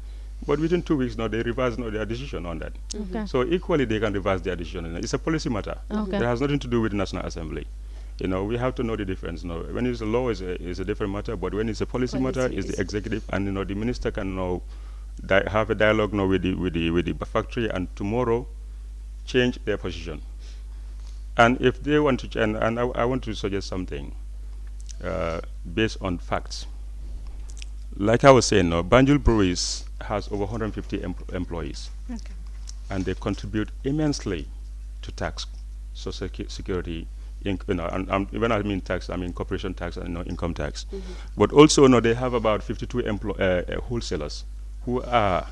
Speaker 7: but within 2 weeks they reverse their decision on that. So equally they can reverse their decision. It's a policy matter. It has nothing to do with the National Assembly. We have to know the difference. When it's a law is a different matter, but when it's a policy matter, it's the executive, and the minister can have a dialogue with the factory, and tomorrow change their position. And if they want to, and I want to suggest something based on facts. Like I was saying, Banjul Breweries has over 150 employees, and they contribute immensely to tax, social security, and when I mean tax, I mean corporation tax and income tax. But also, they have about 52 wholesalers who are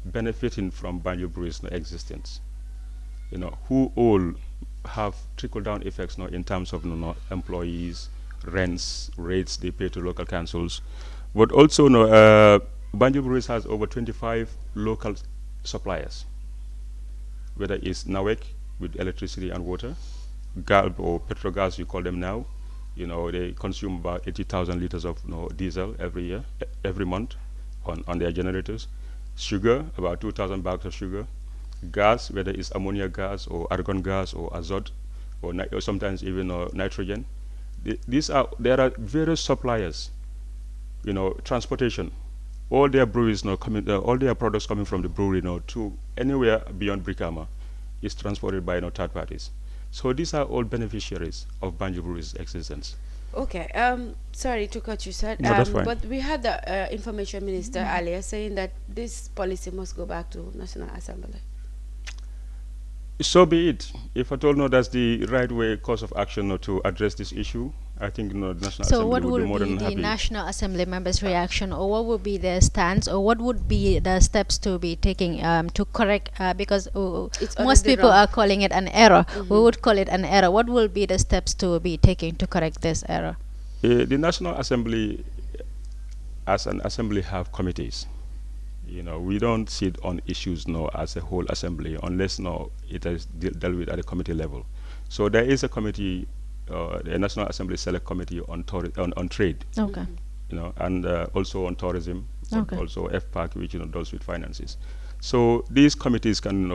Speaker 7: benefiting from Banjul Breweries' existence. Who all have trickle-down effects in terms of employees, rents, rates they pay to local councils. But also, Banjul Breweries has over 25 local suppliers, whether it's Nawek with electricity and water, Galp or Petrogas, you call them now. They consume about 80,000 liters of diesel every month on their generators. Sugar, about 2,000 bags of sugar. Gas, whether it's ammonia gas or argon gas or azote or sometimes even nitrogen. There are various suppliers. Transportation. All their breweries all their products coming from the brewery to anywhere beyond Brikama is transported by third parties. So these are all beneficiaries of Banjul Breweries' existence.
Speaker 2: Okay. Sorry to cut you, sir.
Speaker 7: No, that's fine.
Speaker 2: But we had the information minister earlier saying that this policy must go back to National Assembly.
Speaker 7: So be it. If at all that's the right course of action to address this issue, I think the National
Speaker 1: So
Speaker 7: Assembly
Speaker 1: what
Speaker 7: would be
Speaker 1: would
Speaker 7: more
Speaker 1: be
Speaker 7: than
Speaker 1: the
Speaker 7: happy.
Speaker 1: National Assembly members' reaction, or what would be their stance, or what would be the steps to be taking to correct, because most people are calling it an error. We would call it an error. What will be the steps to be taking to correct this error?
Speaker 7: The National Assembly, as an assembly, have committees. We don't sit on issues no as a whole assembly unless no it is dealt with at a committee level. So there is a committee, the National Assembly Select Committee on trade,
Speaker 1: Okay.
Speaker 7: and also on tourism,
Speaker 1: Okay.
Speaker 7: also FPAC, which deals with finances. So these committees can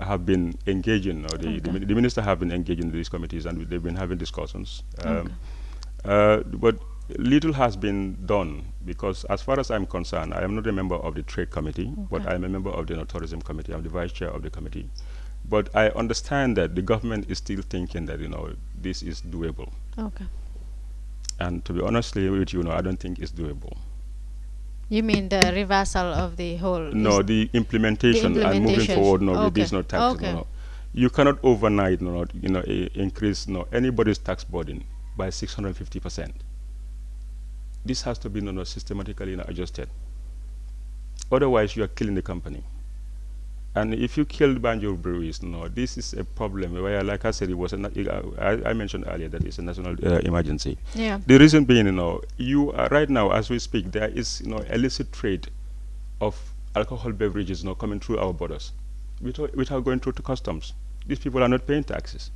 Speaker 7: have been engaging, or the minister have been engaging in these committees, and they've been having discussions. But little has been done because, as far as I'm concerned, I am not a member of the trade committee, but I am a member of the tourism committee. I'm the vice chair of the committee. But I understand that the government is still thinking that this is doable.
Speaker 1: Okay.
Speaker 7: And to be honestly with you, I don't think it's doable.
Speaker 1: You mean the reversal of the whole?
Speaker 7: No, the implementation and moving
Speaker 1: implementation.
Speaker 7: forward. No, with
Speaker 1: Okay.
Speaker 7: these taxes.
Speaker 1: Okay.
Speaker 7: No. You cannot overnight, increase anybody's tax burden by 650%. This has to be systematically adjusted. Otherwise, you are killing the company. And if you kill Banjul Breweries, this is a problem where, like I said, it was I mentioned earlier that it's a national emergency.
Speaker 1: Yeah.
Speaker 7: The reason being, you are right now, as we speak, there is illicit trade of alcohol beverages coming through our borders without going through to customs. These people are not paying taxes.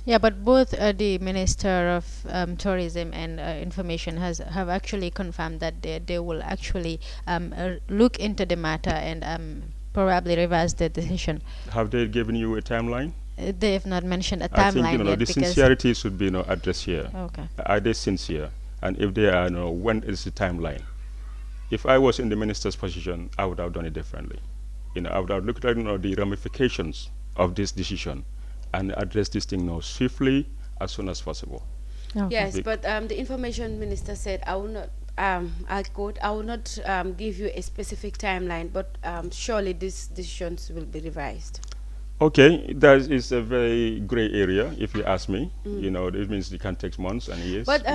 Speaker 1: Yeah, but both the Minister of Tourism and Information have actually confirmed that they will actually look into the matter and probably revise the decision.
Speaker 7: Have they given you a timeline?
Speaker 1: They have not mentioned a
Speaker 7: I think
Speaker 1: timeline yet
Speaker 7: the
Speaker 1: because
Speaker 7: sincerity should be addressed here.
Speaker 1: Okay.
Speaker 7: Are they sincere? And if they are, when is the timeline? If I was in the minister's position, I would have done it differently. I would have looked at the ramifications of this decision and address this thing swiftly as soon as possible.
Speaker 1: Okay.
Speaker 2: Yes, but the information minister said, I will not, I quote, I will not give you a specific timeline, but surely these decisions will be revised.
Speaker 7: Okay, that is a very gray area, if you ask me. It means it can take months and years.
Speaker 2: But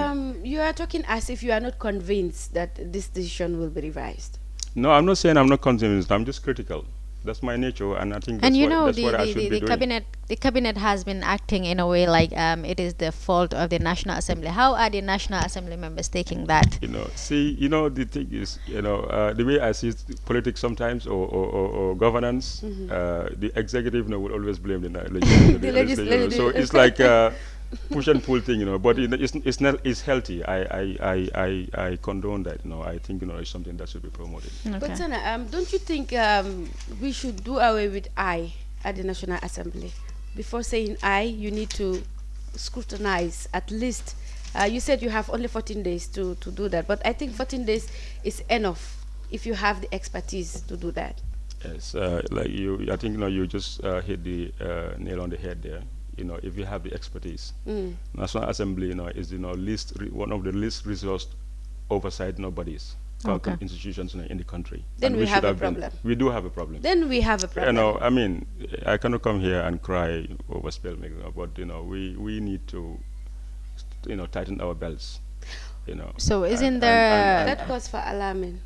Speaker 2: you are talking as if you are not convinced that this decision will be revised.
Speaker 7: No, I'm not saying I'm not convinced. I'm just critical. That's my nature, and I think that's, that's what I should be doing.
Speaker 1: The cabinet has been acting in a way like it is the fault of the National Assembly. How are the National Assembly members taking that?
Speaker 7: The thing is, the way I see politics sometimes or governance, the executive will always blame the legislature. So it's like push and pull thing, but it's healthy. I condone that. I think it's something that should be promoted.
Speaker 1: Okay.
Speaker 2: But Sana, don't you think we should do away with I at the National Assembly? Before saying I, you need to scrutinize at least. You said you have only 14 days to do that, but I think 14 days is enough if you have the expertise to do that.
Speaker 7: Yes, I think you just hit the nail on the head there. If you have the expertise, National Assembly, is one of the least resourced oversight bodies, institutions in the country.
Speaker 2: Then we have a problem.
Speaker 7: We do have a problem.
Speaker 2: Then we have a problem.
Speaker 7: I cannot come here and cry over spill milk, but we need to, tighten our belts.
Speaker 1: So isn't there
Speaker 2: that calls for alarming?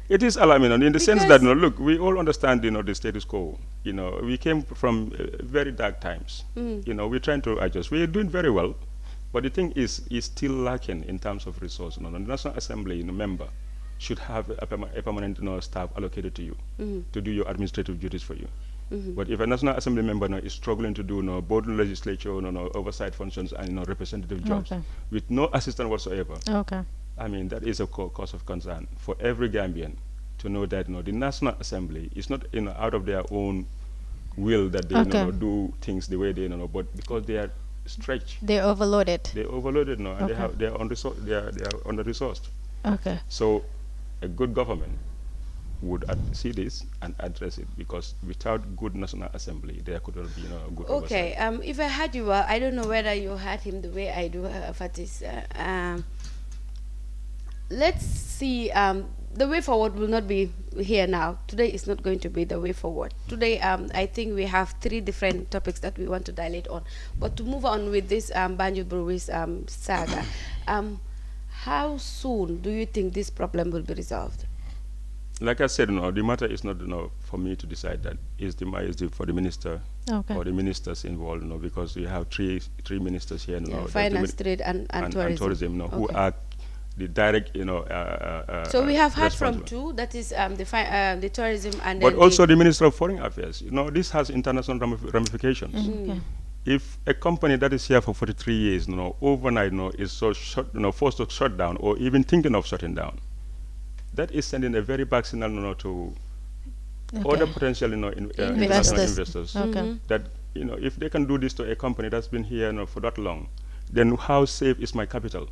Speaker 7: It is alarming, in the sense that, look, we all understand, the status quo. We came from very dark times. We're trying to adjust. We're doing very well, but the thing is still lacking in terms of resources. The National Assembly member should have a permanent staff allocated to you to do your administrative duties for you. But if a National Assembly member is struggling to do both legislature, oversight functions and representative jobs with no assistance whatsoever, that is a cause of concern for every Gambian to know that the National Assembly is not out of their own will that they do things the way they but because they are stretched.
Speaker 1: They're overloaded.
Speaker 7: They're overloaded now, and they are under resourced.
Speaker 1: Okay.
Speaker 7: So, a good government would see this and address it, because without good National Assembly, there could not be good
Speaker 2: oversight. Okay. If I heard you well, I don't know whether you heard him the way I do, Fatis. Let's see. The way forward will not be here now. Today is not going to be the way forward. Today, I think we have 3 different topics that we want to dilate on. But to move on with this Banjul Breweries saga, how soon do you think this problem will be resolved?
Speaker 7: like I said, the matter is not for me to decide that. Is for the minister
Speaker 1: Okay.
Speaker 7: or the ministers involved, because we have three ministers here,
Speaker 2: Yeah,
Speaker 7: that's
Speaker 2: finance, trade, and tourism.
Speaker 7: who
Speaker 2: Okay.
Speaker 7: are the direct,
Speaker 2: So we have heard from
Speaker 7: responsible.
Speaker 2: two, that is the tourism and
Speaker 7: But
Speaker 2: then
Speaker 7: also the Minister of Foreign Affairs. This has international ramifications.
Speaker 1: Okay.
Speaker 7: If a company that is here for 43 years, overnight, is so forced to shut down or even thinking of shutting down, that is sending a very bad signal, to other potential, international investors.
Speaker 1: Okay.
Speaker 7: That if they can do this to a company that's been here, for that long, then how safe is my capital?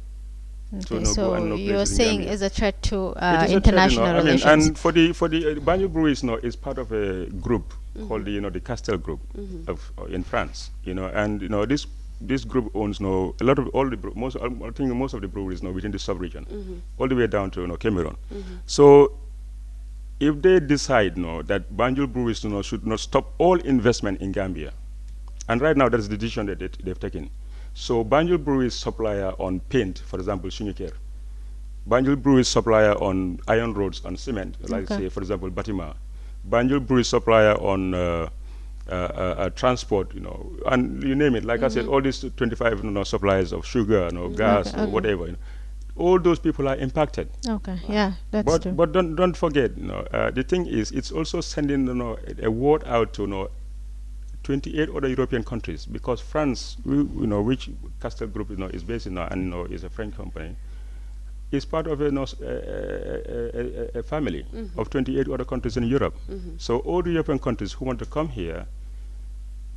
Speaker 1: Okay,
Speaker 7: go
Speaker 1: so
Speaker 7: and
Speaker 1: you're
Speaker 7: place in
Speaker 1: saying
Speaker 7: Gambia?
Speaker 1: is a threat to
Speaker 7: It is a threat,
Speaker 1: international relations.
Speaker 7: and for the Banjul Breweries, is part of a group called the Castel Group in France, and this group owns a lot of all the I think most of the breweries within the sub-region, all the way down to Cameroon. So if they decide that Banjul Breweries should not stop all investment in Gambia, and right now that's the decision that they've taken. So Banjul Breweries supplier on paint, for example, Sunyker. Banjul Breweries supplier on iron rods and cement, like say, for example, Batima. Banjul Breweries supplier on transport, and you name it. Like I said, all these 25 suppliers of sugar, gas, or whatever. All those people are impacted.
Speaker 1: Okay, yeah, that's true.
Speaker 7: But don't forget, the thing is, it's also sending a word out to 28 other European countries, because France, which Castel Group is based in, and is a French company, is part of a family of 28 other countries in Europe. So all the European countries who want to come here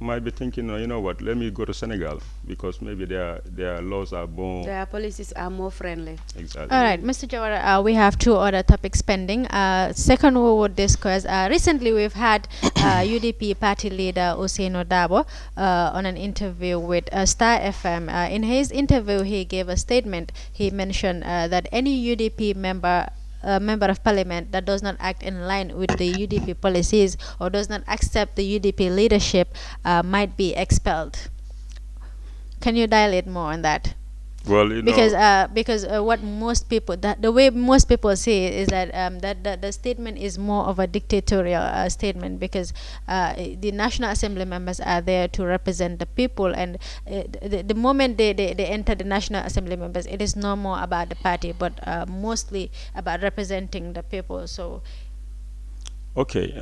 Speaker 7: might be thinking, you know what, let me go to Senegal, because maybe their laws are more...
Speaker 2: Their policies are more friendly.
Speaker 7: Exactly.
Speaker 1: All right, Mr. Jawara, we have two other topics pending. Second, we would discuss, recently we've had UDP party leader Ousainou Darboe on an interview with Star FM. In his interview, he gave a statement. He mentioned that any UDP member of parliament that does not act in line with the UDP policies or does not accept the UDP leadership might be expelled. Can you dilate more on that?
Speaker 7: Well,
Speaker 1: because what most people, the way most people see it is that that the statement is more of a dictatorial statement, because the National Assembly members are there to represent the people, and the moment they enter the National Assembly members, it is no more about the party, but mostly about representing the people. So.
Speaker 7: Okay,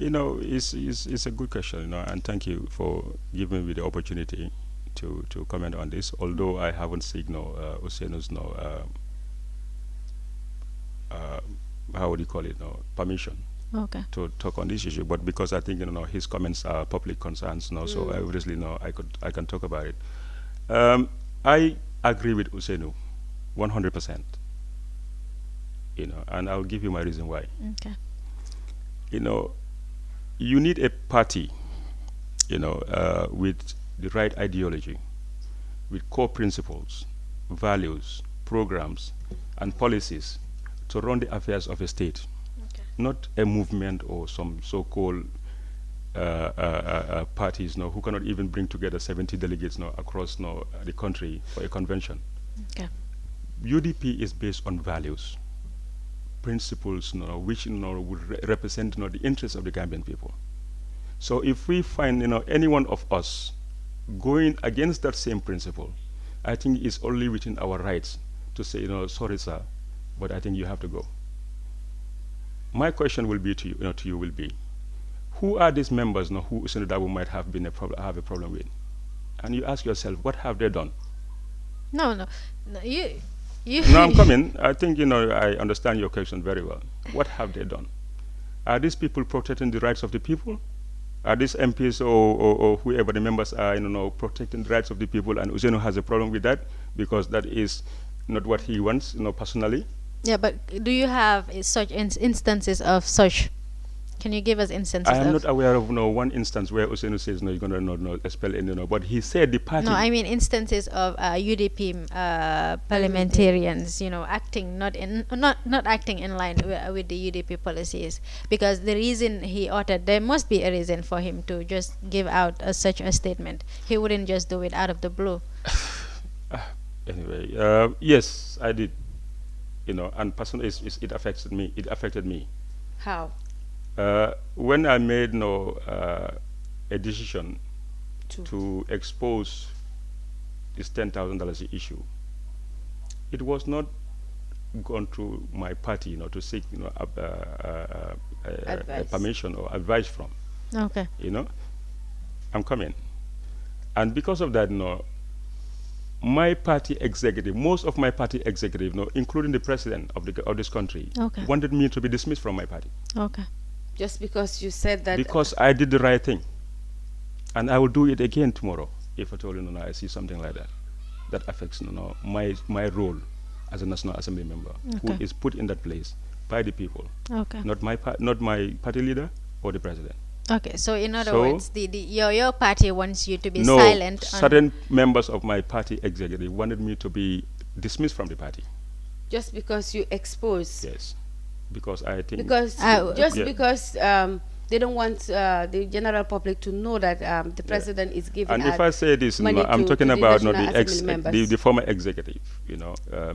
Speaker 7: it's a good question, and thank you for giving me the opportunity to comment on this, although I haven't seen Ousainou's how would you call it, permission to talk on this issue, but because I think his comments are public concerns so obviously I can talk about it. I agree with Ousainou 100%, and I'll give you my reason why.
Speaker 1: Okay.
Speaker 7: You need a party with the right ideology, with core principles, values, programs, and policies to run the affairs of a state, not a movement or some so-called parties who cannot even bring together 70 delegates across the country for a convention.
Speaker 1: Okay.
Speaker 7: UDP is based on values, principles which would represent the interests of the Gambian people. So if we find any one of us going against that same principle, I think it's only within our rights to say, sorry, sir, but I think you have to go. My question will be to you, will be, who are these members who Ousainou Darboe might have have a problem with? And you ask yourself, what have they done?
Speaker 1: No, you.
Speaker 7: No, I'm coming. I think I understand your question very well. What have they done? Are these people protecting the rights of the people? Are these MPs or whoever the members are, protecting the rights of the people, and Ousainou has a problem with that because that is not what he wants, personally?
Speaker 1: Yeah, but do you have such instances of such? Can you give us instances?
Speaker 7: I am not aware of one instance where Ousainou says no, you're going to expel any, but he said the party.
Speaker 1: No, I mean instances of UDP parliamentarians, acting not acting in line with the UDP policies. Because the reason he uttered, there must be a reason for him to just give out such a statement. He wouldn't just do it out of the blue.
Speaker 7: Anyway, yes, I did. And personally, it affected me.
Speaker 2: How?
Speaker 7: When I made a decision
Speaker 2: To.
Speaker 7: to expose this $10,000 issue, it was not gone through my party, to seek,
Speaker 2: Advice.
Speaker 7: permission or advice from.
Speaker 1: Okay.
Speaker 7: I'm coming, and because of that, my party executive, most of my party executive, including the president of this country,
Speaker 1: Okay.
Speaker 7: wanted me to be dismissed from my party
Speaker 1: Okay.
Speaker 2: Just because you said that.
Speaker 7: because I did the right thing, and I will do it again tomorrow if at all I see something like that affects my role as a National Assembly member who
Speaker 1: Okay.
Speaker 7: is put in that place by the people,
Speaker 1: Okay.
Speaker 7: not my party leader or the president.
Speaker 1: Okay. So in other
Speaker 7: So-
Speaker 1: words, your party wants you to be
Speaker 7: No,
Speaker 1: silent.
Speaker 7: certain members of my party executive wanted me to be dismissed from the party.
Speaker 2: Just because you expose.
Speaker 7: Yes, because I think
Speaker 2: Because
Speaker 7: Yeah.
Speaker 2: because they don't want the general public to know that the president is giving
Speaker 7: And
Speaker 2: out
Speaker 7: if I say this,
Speaker 2: money
Speaker 7: I'm
Speaker 2: to
Speaker 7: talking
Speaker 2: the
Speaker 7: about
Speaker 2: National
Speaker 7: the
Speaker 2: Assembly members.
Speaker 7: the former executive,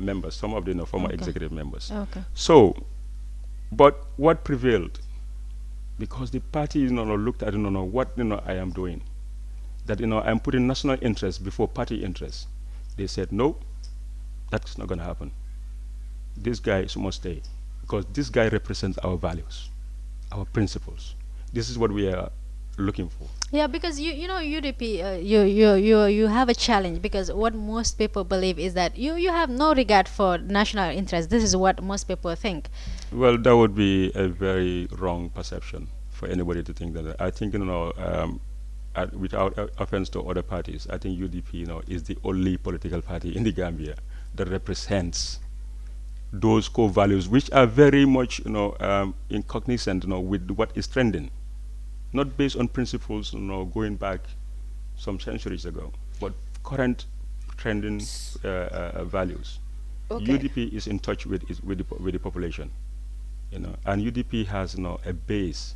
Speaker 7: members, some of the former
Speaker 1: Okay.
Speaker 7: executive members.
Speaker 1: Okay.
Speaker 7: So, but what prevailed? Because the party, looked at what I am doing, that I'm putting national interest before party interest. They said no, that's not going to happen. This guy must stay because this guy represents our values, our principles. This is what we are looking for.
Speaker 1: Yeah, because UDP, you have a challenge because what most people believe is that you have no regard for national interest. This is what most people think.
Speaker 7: Well, that would be a very wrong perception for anybody to think that. I think without offense to other parties, I think UDP is the only political party in the Gambia that represents those core values, which are very much in cognizant with what is trending, not based on principles going back some centuries ago, but current trending values.
Speaker 2: Okay.
Speaker 7: UDP is in touch with the population, and UDP has a base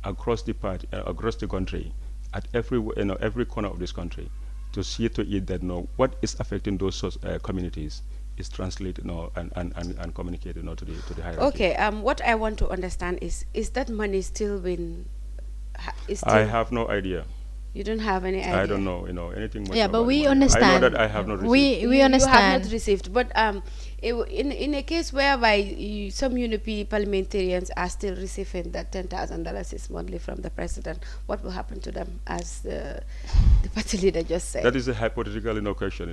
Speaker 7: across the party, across the country, at every corner of this country, to see to it that what is affecting those communities is translated and communicated to the hierarchy.
Speaker 2: Okay. What I want to understand is that money still been? Is still,
Speaker 7: I have no idea.
Speaker 2: You don't have any idea.
Speaker 7: I don't know, anything much
Speaker 1: Yeah, but
Speaker 7: about
Speaker 1: we
Speaker 7: money.
Speaker 1: understand.
Speaker 7: I know that I have not received.
Speaker 1: We
Speaker 2: You
Speaker 1: understand.
Speaker 2: have not received, but in a case whereby some UNP parliamentarians are still receiving that $10,000 is monthly from the president, what will happen to them, as the party leader just said?
Speaker 7: That is a hypothetical question.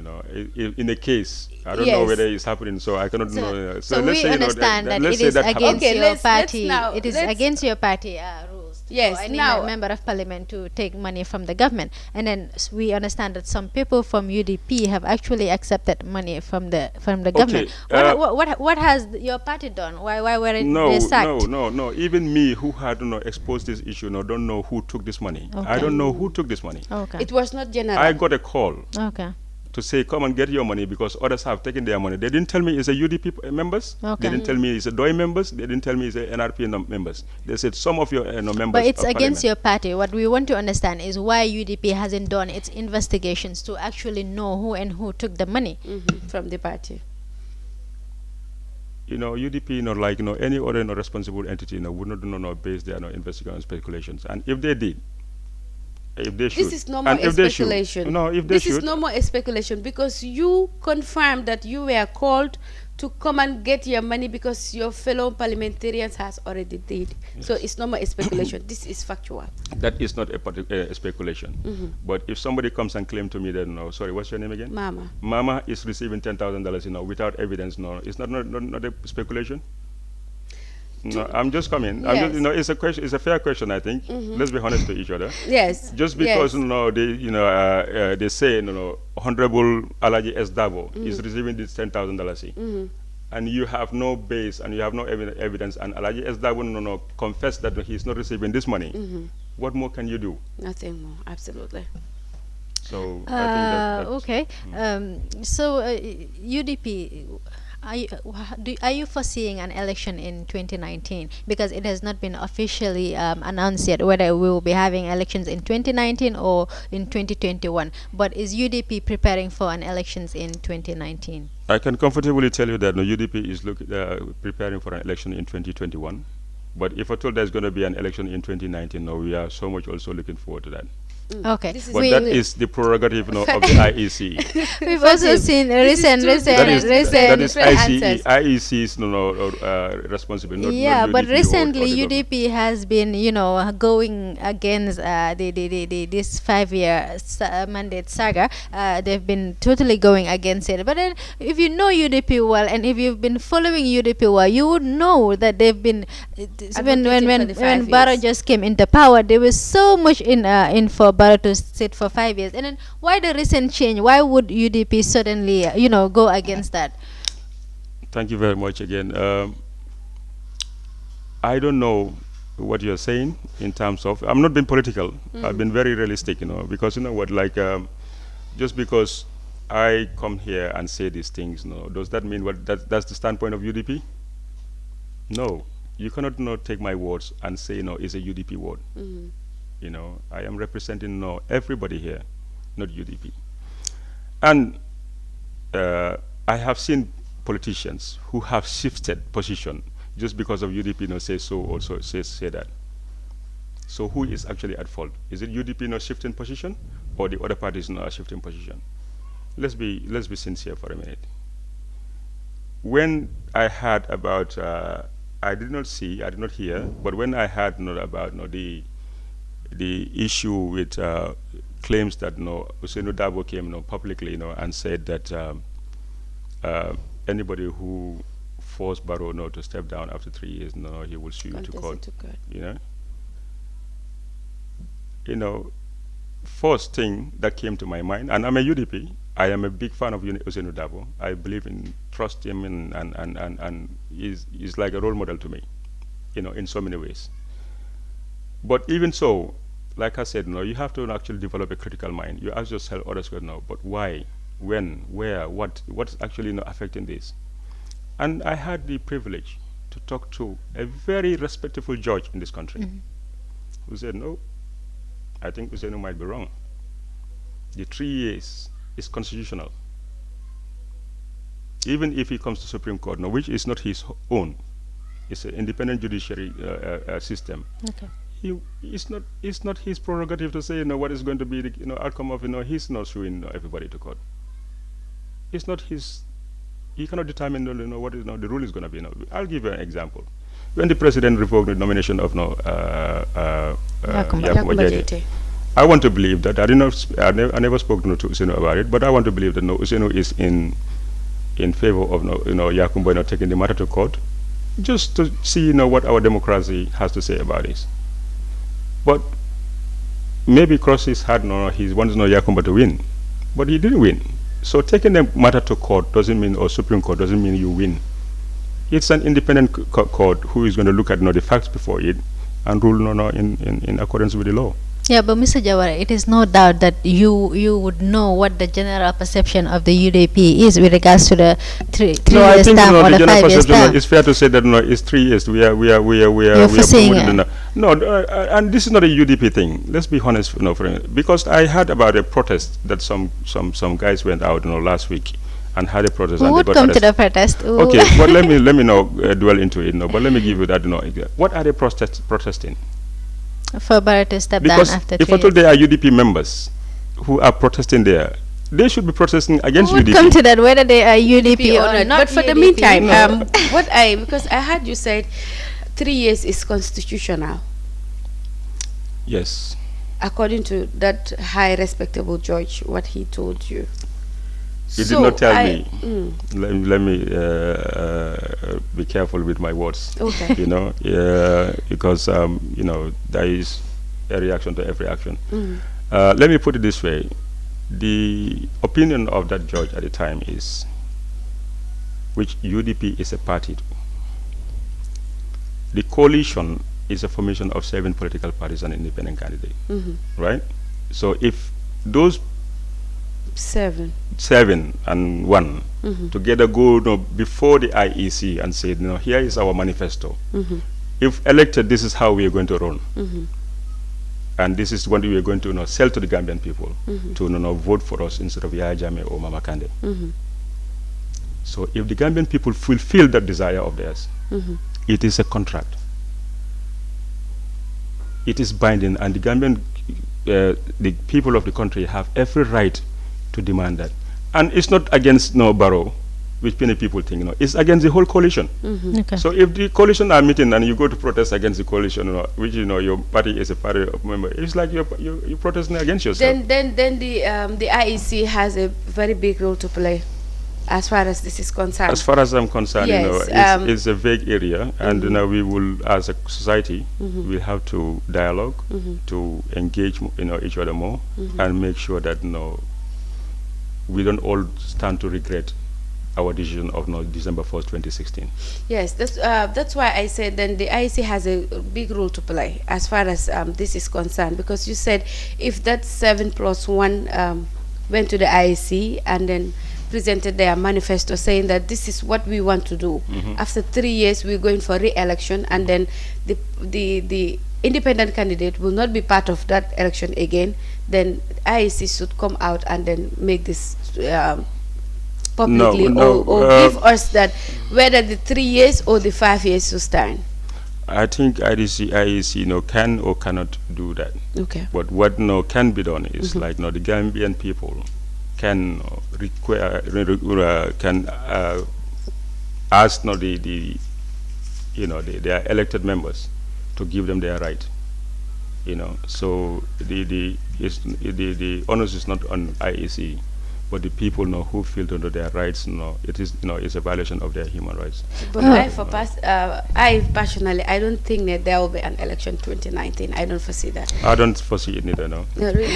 Speaker 7: In a case, I don't know
Speaker 2: Yes.
Speaker 7: whether it's happening, so I cannot know.
Speaker 1: So
Speaker 7: let's
Speaker 1: we
Speaker 7: say,
Speaker 1: understand that
Speaker 7: let's
Speaker 1: it
Speaker 7: say
Speaker 1: is
Speaker 7: that
Speaker 1: against
Speaker 7: happens.
Speaker 2: Okay,
Speaker 1: your
Speaker 2: let's
Speaker 1: party.
Speaker 2: now-
Speaker 1: It is
Speaker 2: let's-
Speaker 1: against your party rules.
Speaker 2: Yes,
Speaker 1: for any
Speaker 2: now-
Speaker 1: member of parliament to take money from the government, and then we understand that some people from UDP have actually accepted money from the government. What has your party done? Why were they sacked?
Speaker 7: No. Even me, who had exposed this issue, don't know who took this money. I
Speaker 1: Okay.
Speaker 7: don't know who took this money.
Speaker 1: Okay.
Speaker 2: It was not general.
Speaker 7: I got a call
Speaker 1: Okay.
Speaker 7: to say, come and get your money because others have taken their money. They didn't tell me it's a UDP members.
Speaker 1: Okay.
Speaker 7: They didn't tell me it's a DOI members. They didn't tell me it's a NRP members. They said some of your members.
Speaker 1: But it's
Speaker 7: of
Speaker 1: against
Speaker 7: parliament.
Speaker 1: your party. What we want to understand is why UDP hasn't done its investigations to actually know who and who took the money.
Speaker 2: From the party.
Speaker 7: UDP, like any other responsible entity, would not base their investigation on speculations. And if they did, if they should,
Speaker 2: This is no more
Speaker 7: and
Speaker 2: a
Speaker 7: if they should,
Speaker 2: speculation.
Speaker 7: no, if they
Speaker 2: This
Speaker 7: should,
Speaker 2: is no more a speculation because you confirmed that you were called to come and get your money because your fellow parliamentarians has already did. So it's no more a speculation. This is factual.
Speaker 7: that is not a speculation. But if somebody comes and claims to me that, sorry, what's your name again?
Speaker 2: Mama.
Speaker 7: Mama is receiving $10,000, without evidence. No, it's not a speculation. No, I'm just coming. I'm
Speaker 2: Yes.
Speaker 7: just, it's a question. It's a fair question, I think. Let's be honest to each other.
Speaker 2: Yes.
Speaker 7: Just because
Speaker 2: yes.
Speaker 7: they say Honorable Alaji S. Dabo is receiving this $10,000, and you have no base and you have no evidence, and Alaji S. Dabo confessed that he is not receiving this money. What more can you do?
Speaker 2: Nothing more. Absolutely.
Speaker 7: So I think that.
Speaker 1: Okay. So UDP. Are you foreseeing an election in 2019? Because it has not been officially announced yet whether we will be having elections in 2019 or in 2021. But is UDP preparing for an elections in 2019?
Speaker 7: I can comfortably tell you that UDP is preparing for an election in 2021, But if at all there's going to be an election in 2019, no, we are so much also looking forward to that.
Speaker 1: Okay.
Speaker 7: But that is the prerogative, no, of the IEC.
Speaker 1: We've also seen recent.
Speaker 7: That is
Speaker 2: different
Speaker 7: IEC,
Speaker 2: answers.
Speaker 7: IEC's responsibility. Not
Speaker 1: Yeah,
Speaker 7: UDP
Speaker 1: but
Speaker 7: or
Speaker 1: recently
Speaker 7: the
Speaker 1: UDP has been, going against this 5-year mandate saga. They've been totally going against it. But then, if you know UDP well, and if you've been following UDP well, you would know that they've been when Barrow just came into power, there was so much in for Barrow to sit for 5 years. And then, why the recent change? Why would UDP suddenly, go against that?
Speaker 7: Thank you very much again. I don't know what you're saying in terms of. I'm not being political. I've been very realistic, because you know what, just because I come here and say these things, does that mean that's the standpoint of UDP? No, you cannot take my words and say it's a UDP word. I am representing everybody here, not UDP. And I have seen politicians who have shifted position just because of UDP say so, also say that. So who is actually at fault? Is it UDP not shifting position, or the other parties not shifting position? Let's be sincere for a minute. When I heard about, I did not hear, but when I heard about the issue with claims that Ousainou Darboe came publicly and said that anybody who forced Barrow to step down after 3 years, he will sue you to court. First thing that came to my mind, and I'm a UDP, I am a big fan of Ousainou Darboe. I believe in, trust him, and he's like a role model to me, in so many ways. But even so, like I said, you have to actually develop a critical mind. You ask yourself others but why, when, where, what's actually affecting this? And I had the privilege to talk to a very respectable judge in this country who said, no, I think Ousainou might be wrong. The 3 years is constitutional. Even if he comes to Supreme Court, which is not his own, it's an independent judiciary system.
Speaker 1: Okay.
Speaker 7: It's not his prerogative to say what is going to be the outcome of he's not suing everybody to court. It's not his. He cannot determine what is the rule is going to be. I'll give you an example. When the president revoked the nomination of Yakubu Jete, I want to believe that I never spoke to Ousainou about it, but I want to believe that Ousainou is in favor of Yakubu taking the matter to court, just to see what our democracy has to say about this. But maybe cross his heart, he wants Yakubu to win, but he didn't win. So taking the matter to court doesn't mean, or Supreme Court doesn't mean you win. It's an independent court who is going to look at the facts before it and rule in accordance with the law.
Speaker 1: Yeah, but Mr. Jawara, it is no doubt that you would know what the general perception of the UDP is with regards to the three years term or the 5 years term.
Speaker 7: It's fair to say that it's 3 years. We are and this is not a UDP thing. Let's be honest, because I heard about a protest that some guys went out last week and had a protest.
Speaker 1: Who
Speaker 7: and
Speaker 1: would
Speaker 7: they got
Speaker 1: come to
Speaker 7: arrested.
Speaker 1: the protest? Ooh.
Speaker 7: Okay, but let me dwell into it. But let me give you that. What are they protesting?
Speaker 1: For Barrow to step
Speaker 7: Because
Speaker 1: down after 3
Speaker 7: if at all they are UDP members who are protesting there, they should be protesting against
Speaker 1: Who would
Speaker 7: UDP.
Speaker 1: come to that, whether they are UDP or not.
Speaker 2: But for the
Speaker 1: UDP.
Speaker 2: meantime, because I heard you said 3 years is constitutional,
Speaker 7: Yes.
Speaker 2: according to that high respectable judge, what he told you.
Speaker 7: He did not tell me. Let me be careful with my words.
Speaker 2: Okay.
Speaker 7: Because there is a reaction to every action. Let me put it this way: the opinion of that judge at the time is, which UDP is a party to. The coalition is a formation of 7 political parties and independent candidate, right? So if those 7 and 1 together go before the IEC and say, here is our manifesto. If elected, this is how we are going to run. And this is what we are going to sell to the Gambian people to vote for us instead of Yaya Jammeh or Mama Kande. So if the Gambian people fulfill that desire of theirs, it is a contract. it is binding, and the Gambian, the people of the country have every right to demand that. And it's not against Barrow, which many people think. It's against the whole coalition.
Speaker 1: Okay.
Speaker 7: So if the coalition are meeting and you go to protest against the coalition, which your party is a party of member, it's like you're protesting against yourself.
Speaker 2: Then the IEC has a very big role to play, as far as this is concerned.
Speaker 7: As far as I'm concerned,
Speaker 2: Yes,
Speaker 7: it's a vague area, and we will, as a society, we have to dialogue, to engage, each other more, and make sure that we don't all stand to regret our decision of December 1st, 2016.
Speaker 2: Yes, that's why I said then the IEC has a big role to play as far as this is concerned, because you said if that 7+1 went to the IEC and then presented their manifesto saying that this is what we want to do. After 3 years, we're going for re-election, and then the independent candidate will not be part of that election again, then IEC should come out and then make this publicly, or give us that whether the 3 years or the 5 years to stand.
Speaker 7: I think IEC can or cannot do that.
Speaker 2: Okay.
Speaker 7: But what can be done is like the Gambian people can require can ask their elected members to give them their right. So the onus is not on IEC, but the people who feel under their rights. It is it's a violation of their human rights.
Speaker 2: But I personally, I don't think that there will be an election 2019. I don't foresee that.
Speaker 7: I don't foresee it neither. No.
Speaker 2: No, really.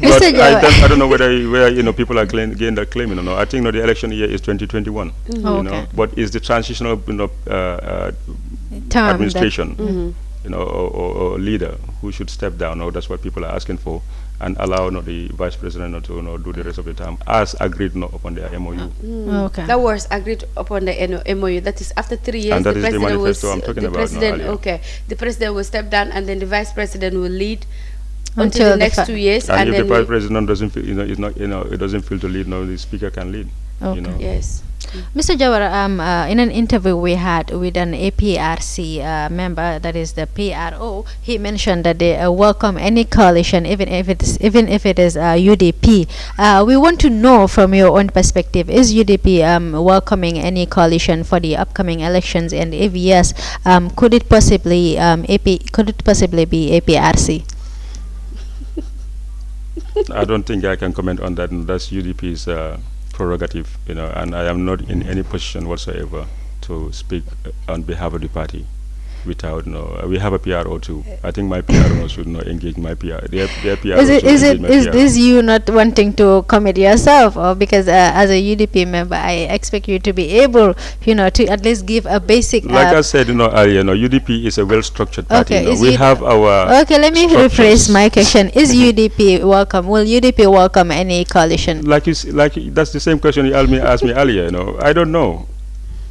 Speaker 7: But I don't know where people are getting that claim. I think the election year is 2021.
Speaker 1: Okay.
Speaker 7: But it's the transitional
Speaker 1: Term
Speaker 7: administration. Or leader who should step down. That's what people are asking for, and allow the vice president to do the rest of the time as agreed upon the MOU.
Speaker 1: Okay.
Speaker 2: That was agreed upon the MOU. That is after 3 years.
Speaker 7: And that
Speaker 2: the
Speaker 7: is the
Speaker 2: president
Speaker 7: manifesto I'm talking about now, earlier.
Speaker 2: Okay. The president will step down, and then the vice president will lead until the next 2 years.
Speaker 7: And if
Speaker 2: then
Speaker 7: the vice president doesn't feel, it doesn't feel to lead, the speaker can lead.
Speaker 1: Okay.
Speaker 2: Yes.
Speaker 1: Mr. Jawara, in an interview we had with an APRC member, that is the PRO, he mentioned that they welcome any coalition, even if it is UDP. We want to know from your own perspective: is UDP welcoming any coalition for the upcoming elections, and if yes, could it possibly be APRC?
Speaker 7: I don't think I can comment on that. That's UDP's prerogative, and I am not in any position whatsoever to speak on behalf of the party. Without we have a PRO too. I think my PRO should engage my PR. Their PRO
Speaker 1: is this you not wanting to commit yourself, or because as a UDP member, I expect you to be able, to at least give a basic.
Speaker 7: Like I said, earlier, UDP is a well-structured party.
Speaker 1: Okay,
Speaker 7: we have our.
Speaker 1: Okay, let me rephrase my question. Is UDP welcome? Will UDP welcome any coalition?
Speaker 7: That's the same question you asked me earlier. I don't know.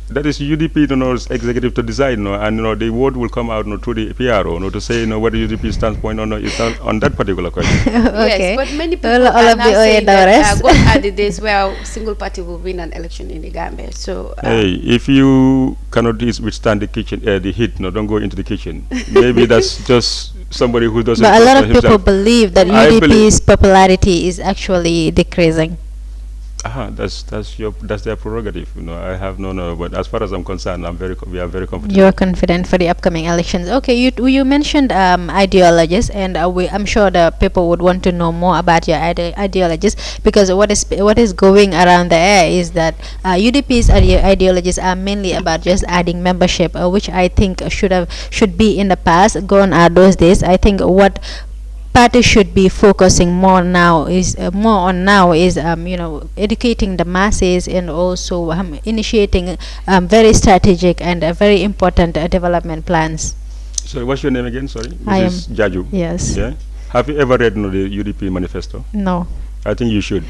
Speaker 7: That is UDP, executive to decide, and the word will come out through the PRO, to say, what the UDP standpoint is on that particular question.
Speaker 1: Okay.
Speaker 2: Yes, but many people are now saying that what are the days where single party will win an election in the Gambia? So
Speaker 7: hey, if you cannot withstand the heat, don't go into the kitchen. Maybe that's just somebody who doesn't.
Speaker 1: But a lot of people believe that UDP's popularity is actually decreasing.
Speaker 7: That's their prerogative. I have no. But as far as I'm concerned, we are very confident.
Speaker 1: You're confident for the upcoming elections. Okay, you mentioned ideologies, and I'm sure the people would want to know more about your ideologies, because what is going around the air is that UDP's ideologies are mainly about just adding membership, which I think should be in the past. Gone are those days. I think what parties should be focusing more on now is educating the masses, and also initiating very strategic and very important development plans.
Speaker 7: So what's your name again? Sorry.
Speaker 1: This
Speaker 7: is Jaju.
Speaker 1: Yes.
Speaker 7: Yeah. Have you ever read the UDP manifesto?
Speaker 1: No.
Speaker 7: I think you should.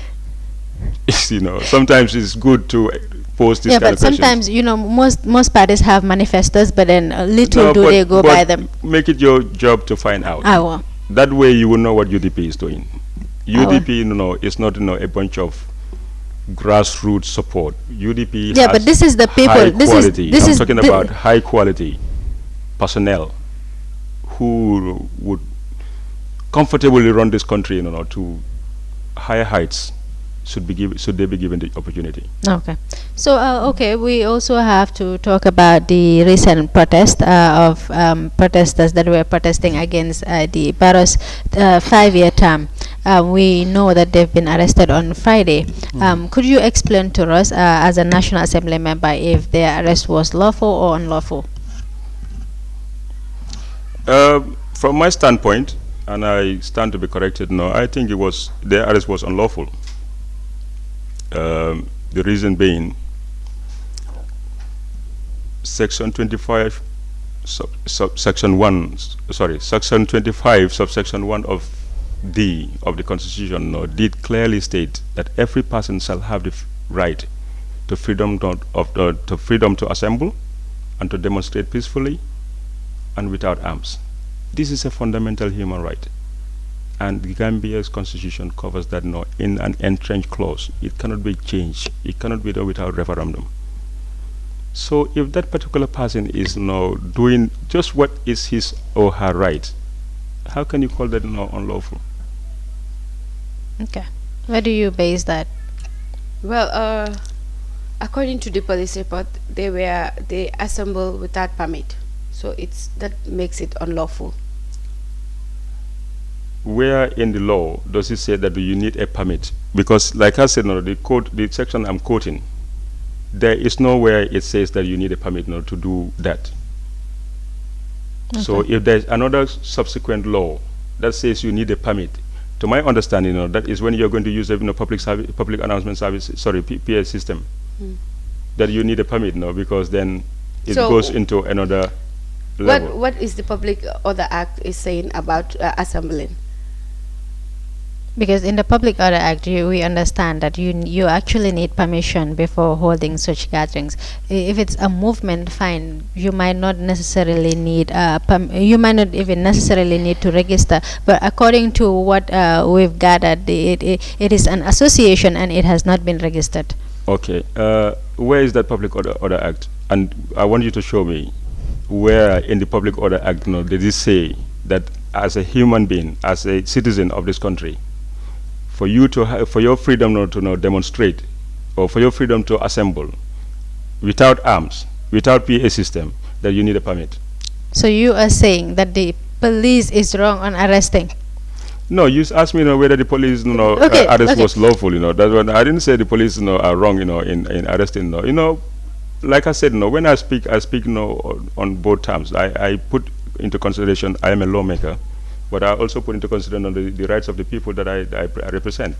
Speaker 7: Sometimes it's good to post this kind of questions.
Speaker 1: Sometimes most parties have manifestos, but then they go by them.
Speaker 7: Make it your job to find out.
Speaker 1: I will.
Speaker 7: That way you will know what UDP is doing. UDP, is not a bunch of grassroots support. UDP has
Speaker 1: but this is the people.
Speaker 7: I'm talking about high quality personnel who would comfortably run this country, to higher heights, should they be given the opportunity.
Speaker 1: Okay. So, okay, we also have to talk about the recent protest of protesters that were protesting against the Barrow's 5-year term. We know that they've been arrested on Friday. Could you explain to us, as a National Assembly member, if their arrest was lawful or unlawful?
Speaker 7: From my standpoint, and I stand to be corrected, no, I think their arrest was unlawful. The reason being, Section 25, Section 25, subsection 1 of D of the Constitution, did clearly state that every person shall have the right to freedom to assemble and to demonstrate peacefully and without arms. This is a fundamental human right. And the Gambia's constitution covers that in an entrenched clause. It cannot be changed. It cannot be done without referendum. So if that particular person is doing just what is his or her right, how can you call that unlawful?
Speaker 1: Okay. Where do you base that?
Speaker 2: Well, according to the police report, they assembled without permit. So that makes it unlawful.
Speaker 7: Where in the law does it say that you need a permit? Because, like I said, the section I'm quoting, there is nowhere it says that you need a permit to do that. Okay. So if there's another subsequent law that says you need a permit, to my understanding, that is when you're going to use a public announcement service, PA system, that you need a permit, because then it goes into another level.
Speaker 2: What is the Public Order Act is saying about assembling?
Speaker 1: Because in the Public Order Act, we understand that you actually need permission before holding such gatherings. If it's a movement, fine. You might not necessarily need you might not even necessarily need to register. But according to what we've gathered, it is an association and it has not been registered.
Speaker 7: Okay. Where is that Public Order Act? And I want you to show me where in the Public Order Act did it say that as a human being, as a citizen of this country, for your freedom to demonstrate, or for your freedom to assemble without arms, without PA system, that you need a permit.
Speaker 1: So you are saying that the police is wrong on arresting?
Speaker 7: No, you asked me whether the police arrest was lawful. That's what I didn't say. The police are wrong in arresting. Like I said, when I speak on both terms. I put into consideration I am a lawmaker, but I also put into consideration the rights of the people that I represent.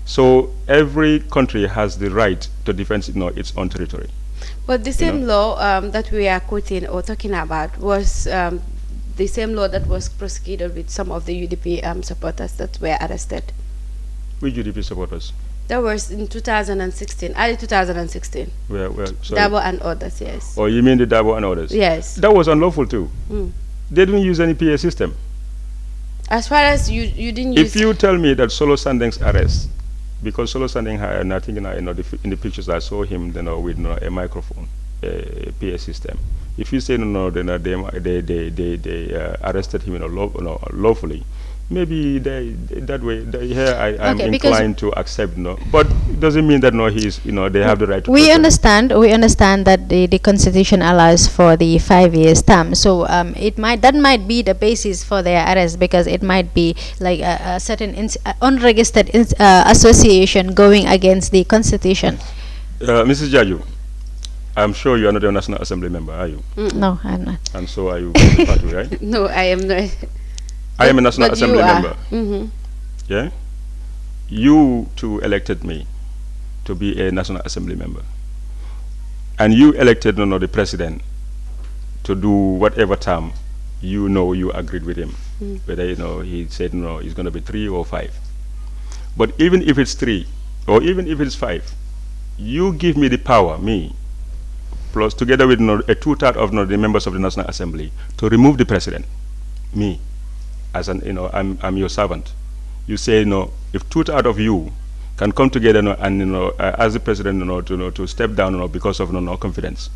Speaker 7: So every country has the right to defend its own territory.
Speaker 2: But the same law that we are quoting or talking about was the same law that was prosecuted with some of the UDP supporters that were arrested.
Speaker 7: Which UDP supporters?
Speaker 2: That was in 2016, early 2016.
Speaker 7: Well,
Speaker 2: Dabo and others, yes.
Speaker 7: Oh, you mean the Dabo and others?
Speaker 2: Yes.
Speaker 7: That was unlawful too. They didn't use any PA system.
Speaker 2: As far as you didn't use...
Speaker 7: If you tell me that Solo Sanding's arrest, because Solo Sanding had, and I think in the pictures I saw him with a microphone, a PA system. If you say then they arrested him lawfully, maybe that way I'm inclined to accept but it doesn't mean that he's they have the right to
Speaker 1: we understand that the constitution allows for the 5 years term, so that might be the basis for their arrest, because it might be like a certain unregistered association going against the constitution.
Speaker 7: Mrs. Jaju, I'm sure you are not a National Assembly member, are you?
Speaker 1: No, I'm not.
Speaker 7: And so are you from the party, right?
Speaker 2: No, I am not.
Speaker 7: I am a National Assembly member.
Speaker 2: Mm-hmm.
Speaker 7: Yeah? You too elected me to be a National Assembly member. And you elected the president to do whatever term you agreed with him. Whether he said it's going to be 3 or 5. But even if it's 3 or even if it's 5, you give me the power, me, plus together with a 2/3 of the members of the National Assembly, to remove the president, me. As I'm your servant. You say if 2/3 of you can come together and as the president to step down because of no confidence.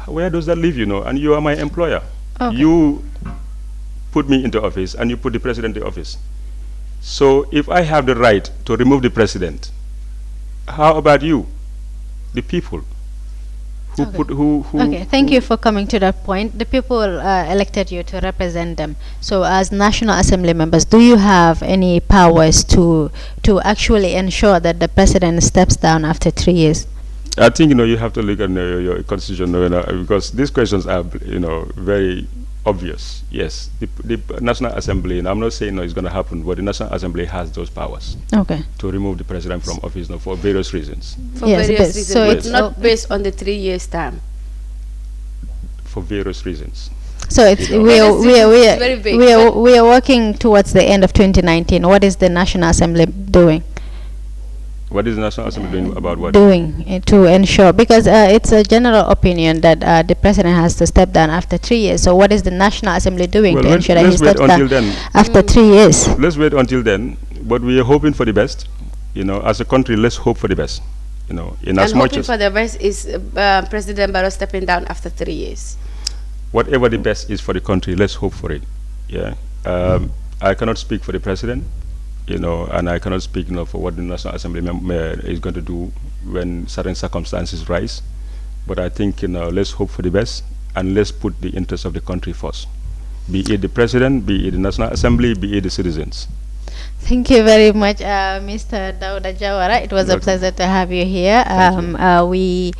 Speaker 7: Where does that leave you? And you are my employer.
Speaker 1: Okay.
Speaker 7: You put me into office and you put the president in office. So if I have the right to remove the president, how about you, the people?
Speaker 1: Okay, thank you for coming to that point. The people elected you to represent them. So as National Assembly members, do you have any powers to actually ensure that the president steps down after 3 years?
Speaker 7: I think, you have to look at your constitution, because these questions are, very obvious. Yes, the National Assembly, and I'm not saying it's going to happen, but the National Assembly has those powers.
Speaker 1: Okay.
Speaker 7: To remove the president from office, for various reasons.
Speaker 2: For various reasons.
Speaker 1: So
Speaker 2: it's not based on the 3 years term.
Speaker 7: For various reasons.
Speaker 1: So it's we are working towards the end of 2019. What is the National Assembly doing?
Speaker 7: What is the National Assembly doing about what?
Speaker 1: Doing to ensure, because it's a general opinion that the president has to step down after 3 years. So what is the National Assembly doing to ensure that he steps down after 3 years?
Speaker 7: Let's wait until then. But we are hoping for the best. As a country, let's hope for the best. In as much
Speaker 2: hoping
Speaker 7: as
Speaker 2: for the best is President Barrow stepping down after 3 years.
Speaker 7: Whatever the best is for the country, let's hope for it. Yeah. I cannot speak for the president. And I cannot speak, for what the National Assembly is going to do when certain circumstances rise. But I think, let's hope for the best, and let's put the interests of the country first. Be it the president, be it the National Assembly, be it the citizens.
Speaker 1: Thank you very much, Mr. Dauda Jawara. It was a pleasure to have you here. We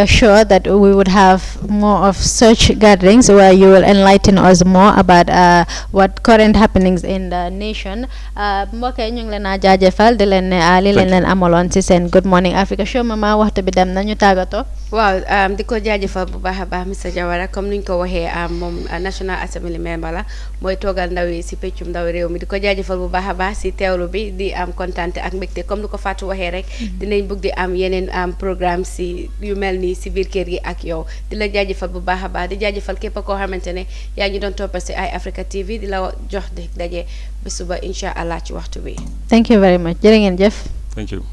Speaker 1: are sure that we would have more of such gatherings where you will enlighten us more about what current happenings in the nation. Mbokk yi ñu ngi leen a jaajëfal di leen ne li leen amaloon ci seen Good Morning Africa show. Mama waxtu bi dem nañu tàggatoo.
Speaker 2: Waaw di ko jaajëfal bu baax a baax Mr. Jawara comme niñ ko waxee moom National Assembly member la mooy toogal ndaw yi ci peccum ndaw réew mi di ko jaajëfal bu baax a baax ci teewlu bi di am kontaan ak mbégte comme ni ko Fatou waxee rek dinañ bëgg di am yeneen programme ci yu mel nii ci biir kër gi ak yow di la jaajëfal bu baax a baax di jaajëfal képp koo xamante ne yaa ngi doon toppal ci Eye Africa TV di la jox daje ba suba incha allah ci waxtu bi.
Speaker 1: Thank you very much. Jërë ngeen jëf.
Speaker 7: Thank you.